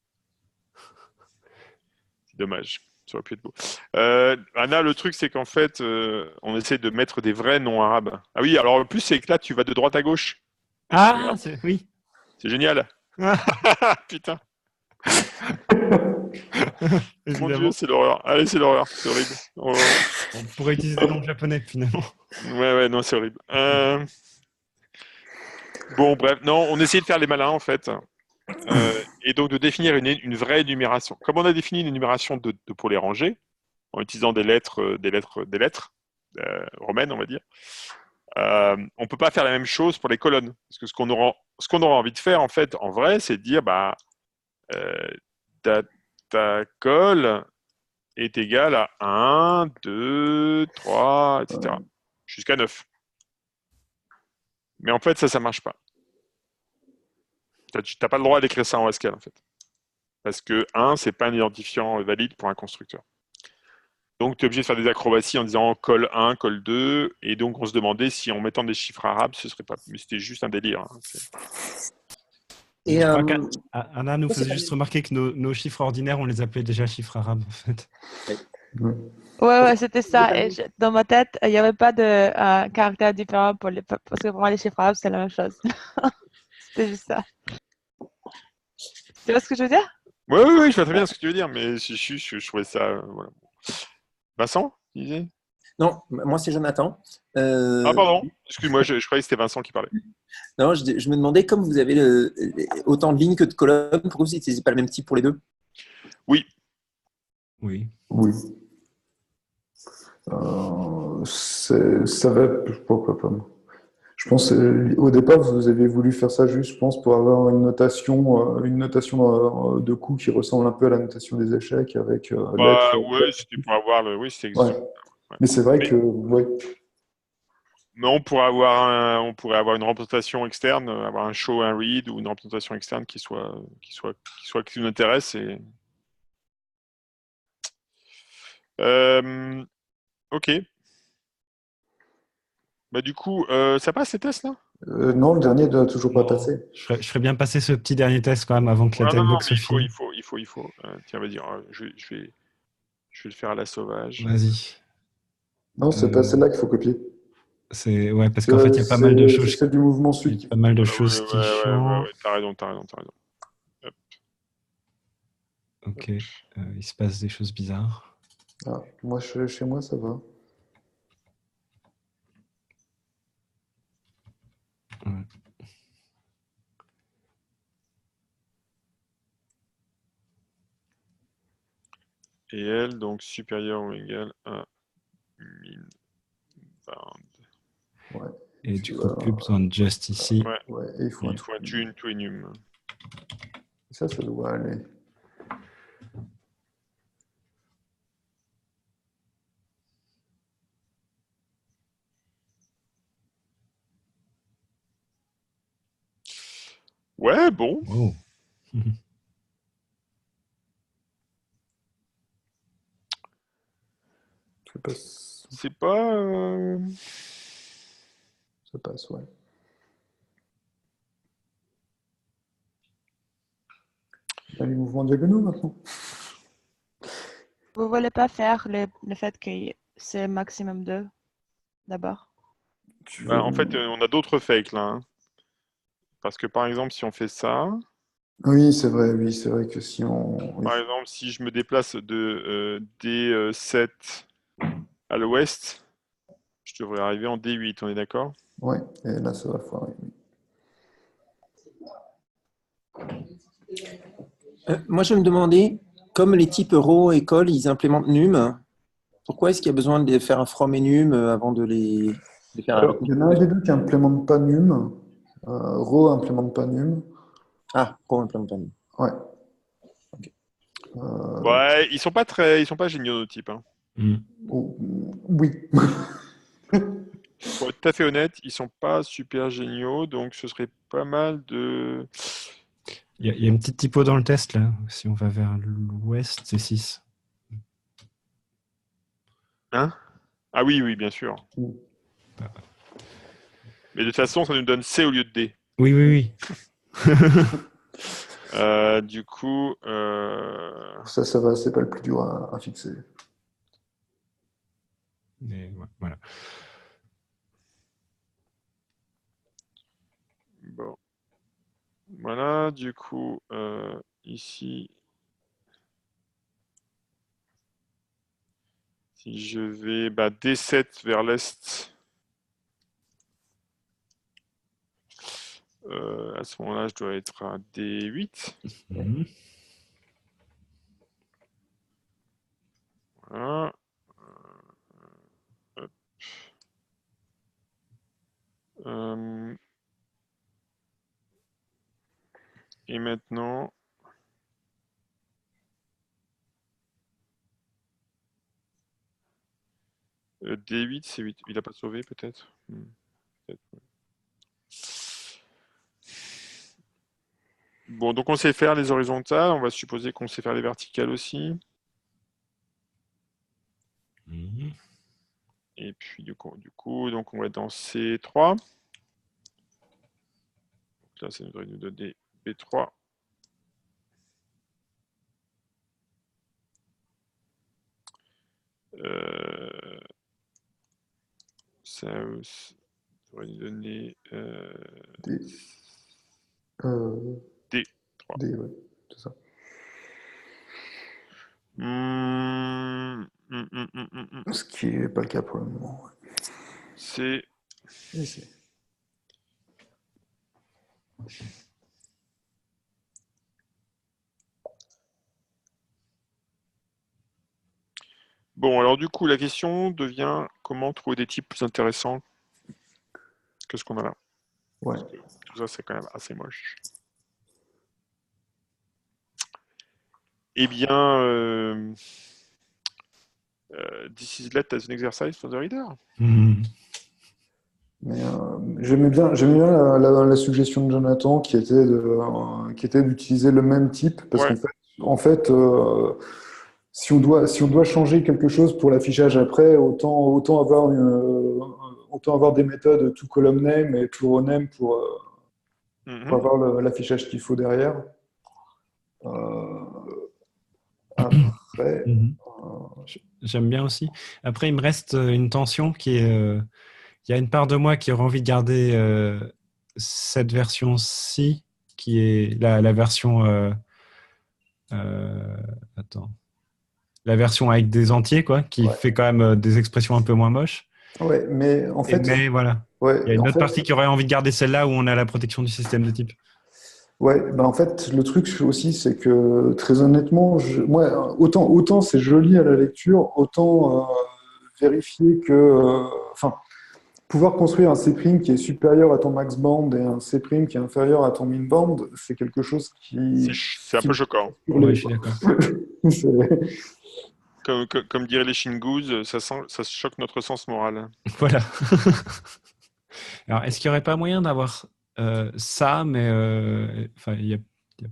C'est dommage. Ça aurait pu être beau. Anna, le truc, c'est qu'en fait, on essaie de mettre des vrais noms arabes. Ah oui, alors en plus, c'est que là, tu vas de droite à gauche.
Ah,
Regarde.
oui.
C'est génial.
Ah,
Putain, mon Dieu,
évidemment.
c'est l'horreur. Allez, c'est l'horreur. C'est horrible. Oh.
On pourrait utiliser des noms japonais finalement.
Ouais, non, c'est horrible. Bon, bref, non, on essaie de faire les malins, en fait. Et donc de définir une vraie énumération. Comme on a défini une énumération pour les ranger, en utilisant des lettres romaines, on va dire, on peut pas faire la même chose pour les colonnes. Parce que ce qu'on aura envie de faire, en fait, en vrai, c'est de dire, bah, ta colle est égale à 1, 2, 3, etc. Jusqu'à 9. Mais en fait, ça marche pas. Tu n'as pas le droit d'écrire ça en Haskell, en fait. Parce que 1, c'est pas un identifiant valide pour un constructeur. Donc, tu es obligé de faire des acrobaties en disant col 1, col 2, et donc on se demandait si en mettant des chiffres arabes, ce serait pas. Mais c'était juste un délire. Hein.
Et
Je crois qu'Anna nous faisait juste remarquer que nos chiffres ordinaires, on les appelait déjà chiffres arabes en fait.
Ouais, c'était ça. Et dans ma tête, il n'y avait pas de caractères différents parce que pour moi, les chiffres arabes, c'est la même chose. C'était juste ça. Tu vois ce que je veux dire?
Oui, je vois très bien ce que tu veux dire, mais je trouvais ça. Voilà. Vincent, tu disais?
non, moi c'est Jonathan.
Ah, pardon, excuse-moi, je croyais que c'était Vincent qui parlait.
Non, je me demandais, comme vous avez autant de lignes que de colonnes, pourquoi vous n'utilisez pas le même type pour les deux?
Oui.
Oui.
Oui. Ça va. Pourquoi pas? Je pense au départ vous avez voulu faire ça juste, je pense, pour avoir une notation de coups qui ressemble un peu à la notation des échecs avec
Bah
lettres.
ouais, c'était pour avoir le. Oui, c'était
Ouais.
exactement. Ouais.
Mais c'est vrai
Mais,
que ouais.
mais on pourrait avoir une représentation externe, avoir un show, un read ou une représentation externe qui nous intéresse. Ok. Bah du coup, ça passe ces tests là?
Non, le dernier doit toujours pas
Non.
passer.
Je ferais bien passer ce petit dernier test quand même avant que la
Ah, non,
talkbox
mais
se finisse.
il faut. Tiens, vas-y, je vais le faire à la sauvage.
Vas-y.
Non, c'est pas celle-là qu'il faut copier.
Ouais, parce qu'en fait, il y a pas mal de
C'est
choses.
celle du mouvement
Il y
sud.
a pas mal de
Ouais,
choses qui changent.
t'as raison. Hop.
Ok. Il se passe des choses bizarres.
Ah, moi, chez moi, ça va.
Ouais.
Et elle, donc supérieure ou égale à 1000 bound.
Ouais.
Et du coup, plus besoin de just ici.
Ouais, et il faut
Il faut un tune to enum.
Ça doit aller.
Ouais, bon.
Oh.
Ça passe.
C'est pas.
Ça passe, ouais. Il y a les mouvements diagonaux maintenant.
Vous voulez pas faire le fait que c'est maximum 2 d'abord?
En fait, on a d'autres fakes là. Hein. Parce que par exemple, si on fait ça,
Oui, c'est vrai que si on.
par exemple, si je me déplace de D7 à l'ouest, je devrais arriver en D8, on est d'accord?
Ouais, et là, ça va foirer.
Moi je me demandais, comme les types row et col, ils implémentent num, pourquoi est-ce qu'il y a besoin de faire un from et num avant de les faire
Alors,
avec
il y en a un des deux qui implémente pas num. Ro implémente pas num.
Ah, row implémente pas num.
Ouais.
Ouais, ils sont pas géniaux nos types. Hein.
Oui.
Pour être tout à fait honnête, ils sont pas super géniaux, donc ce serait pas mal de.
Il y a une petite typo dans le test, là. Si on va vers l'ouest, c'est 6.
Hein? Ah oui, oui, bien sûr.
Mm.
Mais de toute façon, ça nous donne C au lieu de D.
Oui, oui, oui.
Du coup,
Ça va, c'est pas le plus dur à fixer.
Mais, voilà.
bon. Voilà, du coup, ici, si je vais D7 vers l'est, à ce moment-là, je dois être à D8.
Mhm.
Voilà. Hop. Et maintenant, D8, c'est 8. Il n'a pas sauvé peut-être. Peut-être, ouais. Bon, donc on sait faire les horizontales. On va supposer qu'on sait faire les verticales aussi.
Mhm.
Et puis du coup, donc on va être dans C3. Donc là, ça devrait nous donner B3. Ça devrait nous donner
Des,
D3.
ouais, c'est ça. Ce qui n'est pas le cas pour le moment.
C'est
Ici.
bon. Alors du coup, la question devient comment trouver des types plus intéressants que ce qu'on a là.
Ouais.
Parce que tout ça, c'est quand même assez moche. Eh bien, this is let as an exercise for the reader.
Mhm.
Mais j'aimais bien la suggestion de Jonathan qui était d'utiliser le même type parce
Ouais.
qu'en fait, si on doit changer quelque chose pour l'affichage après, autant avoir des méthodes to column name et to row name pour avoir l'affichage qu'il faut derrière. Après,
Mhm. J'aime bien aussi. Après, il me reste une tension qui est... il y a une part de moi qui aurait envie de garder cette version-ci, qui est la version... attends. La version avec des entiers, quoi, qui
ouais.
fait quand même des expressions un peu moins moches.
Ouais, mais en fait,
Mais voilà.
ouais,
Il y a une
en
autre
fait,
partie qui aurait envie de garder celle-là où on a la protection du système de type.
ouais, ben en fait, le truc aussi, c'est que très honnêtement, moi, autant c'est joli à la lecture, autant vérifier que, enfin, pouvoir construire un C' qui est supérieur à ton max band et un C' qui est inférieur à ton min band, c'est quelque chose
C'est un
qui
peu
me
choquant.
Ouais,
hurler,
je suis
quoi.
d'accord.
C'est-
Comme diraient les Shingus, ça choque notre sens moral.
Voilà. Alors, est-ce qu'il n'y aurait pas moyen d'avoir ça, mais enfin, il n'y a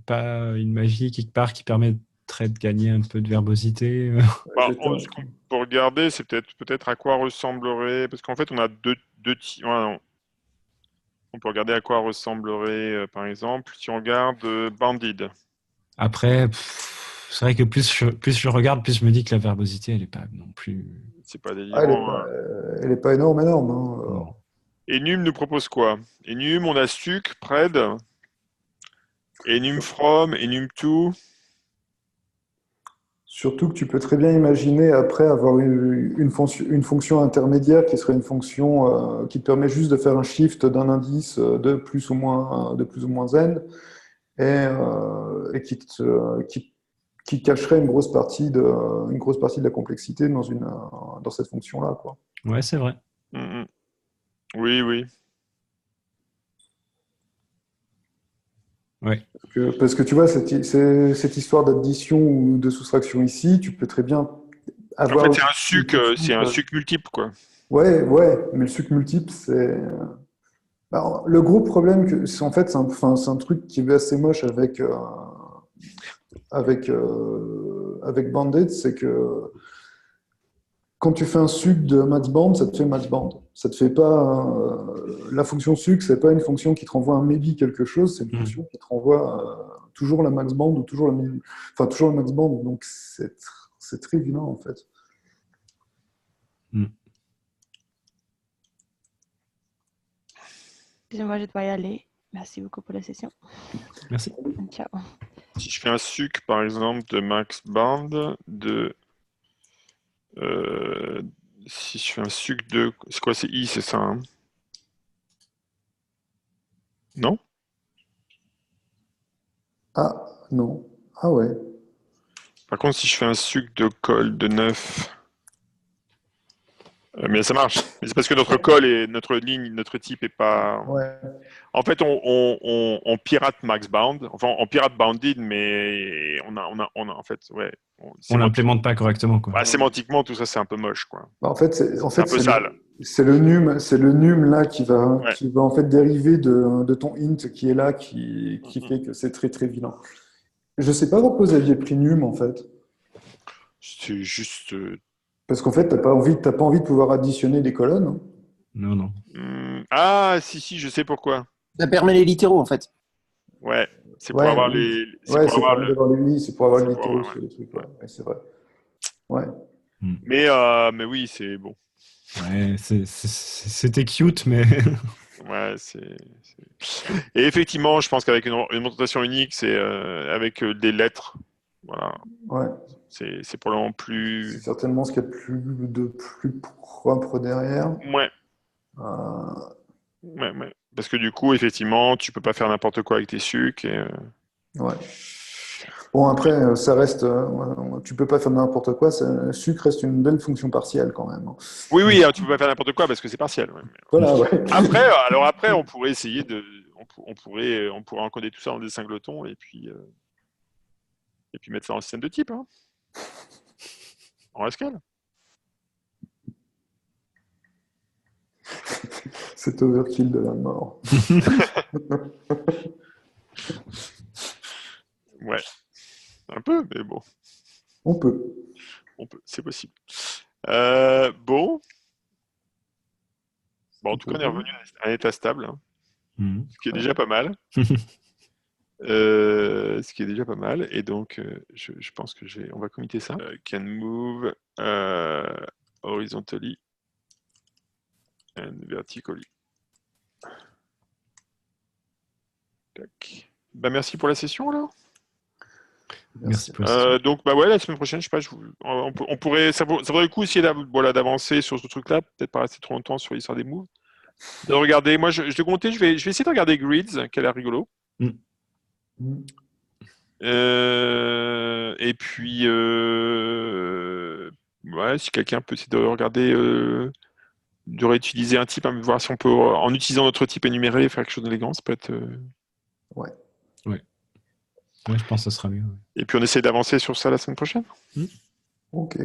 pas une magie quelque part qui permettrait de gagner un peu de verbosité
Ce qu'on peut regarder, c'est peut-être à quoi ressemblerait, parce qu'en fait, on a deux types. On peut regarder à quoi ressemblerait, par exemple, si on regarde Banded.
Après, c'est vrai que plus je regarde, plus je me dis que la verbosité, elle n'est pas non plus...
C'est pas
Ah,
délirant, hein.
elle est pas énorme, hein.
Non.
Enum nous propose quoi? Enum, on a Suc, Pred, Enum From, Enum To.
Surtout que tu peux très bien imaginer après avoir une fonction intermédiaire qui serait une fonction qui te permet juste de faire un shift d'un indice de plus ou moins n et qui cacherait une grosse partie de la complexité dans cette fonction-là, quoi.
Ouais, c'est vrai.
Mhm. Oui, oui.
Ouais.
Parce que tu vois, cette histoire d'addition ou de soustraction ici, tu peux très bien
En
avoir
fait,
aussi une
c'est un
fonction.
suc multiple, quoi.
Ouais, ouais, mais le suc multiple, Alors, le gros problème, c'est en fait, c'est un truc qui est assez moche avec Bandit, c'est que quand tu fais un suc de maxband, ça te fait maxband. Ça te fait pas la fonction suc, c'est pas une fonction qui te renvoie un maybe quelque chose, c'est une fonction qui te renvoie toujours la maxband ou toujours toujours le maxband. Donc c'est très vilain en fait.
Excusez-moi, je dois y aller. Merci beaucoup pour la session.
Merci.
Ciao.
Si je fais un suc, par exemple, de maxband, si je fais un suc de... C'est quoi, c'est I, c'est ça, hein? Non?
Ah non. Ah ouais.
Par contre, si je fais un suc de col de 9... mais ça marche. Mais c'est parce que notre col et notre ligne, notre type est pas...
Ouais.
En fait, on pirate maxbound. Enfin, on pirate bounded, mais on a en fait, ouais.
On l'implémente pas correctement, quoi.
Bah, sémantiquement, tout ça, c'est un peu moche, quoi.
Bah, en fait,
C'est un peu sale.
C'est le num là qui va en fait dériver de ton int qui est là, qui fait que c'est très très vilain. Je sais pas pourquoi vous aviez pris num en fait.
C'est juste.
Parce qu'en fait, t'as pas envie de pouvoir additionner des colonnes. Hein.
Non.
Ah, si, je sais pourquoi.
Ça permet les littéraux, en fait.
Ouais, c'est pour avoir les.
Ouais, c'est pour avoir les littéraux sur les trucs.
Ouais.
Ouais, c'est vrai. Ouais.
Mais oui, c'est bon.
Ouais, c'était cute, mais.
Ouais, Et effectivement, je pense qu'avec une notation unique, c'est avec des lettres. Voilà.
Ouais.
C'est probablement plus.
C'est certainement ce qu'il y a de plus propre derrière.
Ouais. Ouais. Parce que du coup, effectivement, tu peux pas faire n'importe quoi avec tes sucs.
Ouais. Bon, après, ça reste. Tu peux pas faire n'importe quoi. Suc reste une belle fonction partielle quand même.
Oui, tu peux pas faire n'importe quoi parce que c'est partiel. Ouais.
Voilà, ouais.
Après, on pourrait essayer de. On pourrait encoder tout ça dans des singletons et puis mettre ça en système de type. Hein. En Haskell.
C'est overkill de la mort.
Ouais. Un peu, mais bon.
On peut.
C'est possible. Bon, en tout cas, on est revenu à un état stable, hein, ce qui est déjà pas mal. Et donc, je pense que on va committer ça. Can move horizontally and vertically. Tac. Bah, merci pour la session, alors.
Merci pour la session.
Donc, la semaine prochaine, je sais pas, on pourrait, ça vaudrait le coup aussi d'avancer sur ce truc-là, peut-être pas rester trop longtemps sur l'histoire des moves. De regarder, moi, je te comptais, je vais essayer de regarder Grids, qui a l'air rigolo. Et puis, si quelqu'un peut essayer de regarder, de réutiliser un type, voir si on peut, en utilisant notre type énuméré, faire quelque chose d'élégant, ça peut être.
Ouais.
Ouais, je pense que ce sera mieux.
Et puis on essaie d'avancer sur ça la semaine prochaine.
Ok.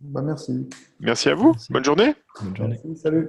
Bah merci.
Merci à vous.
Merci.
Bonne journée.
Bonne journée.
Merci, salut.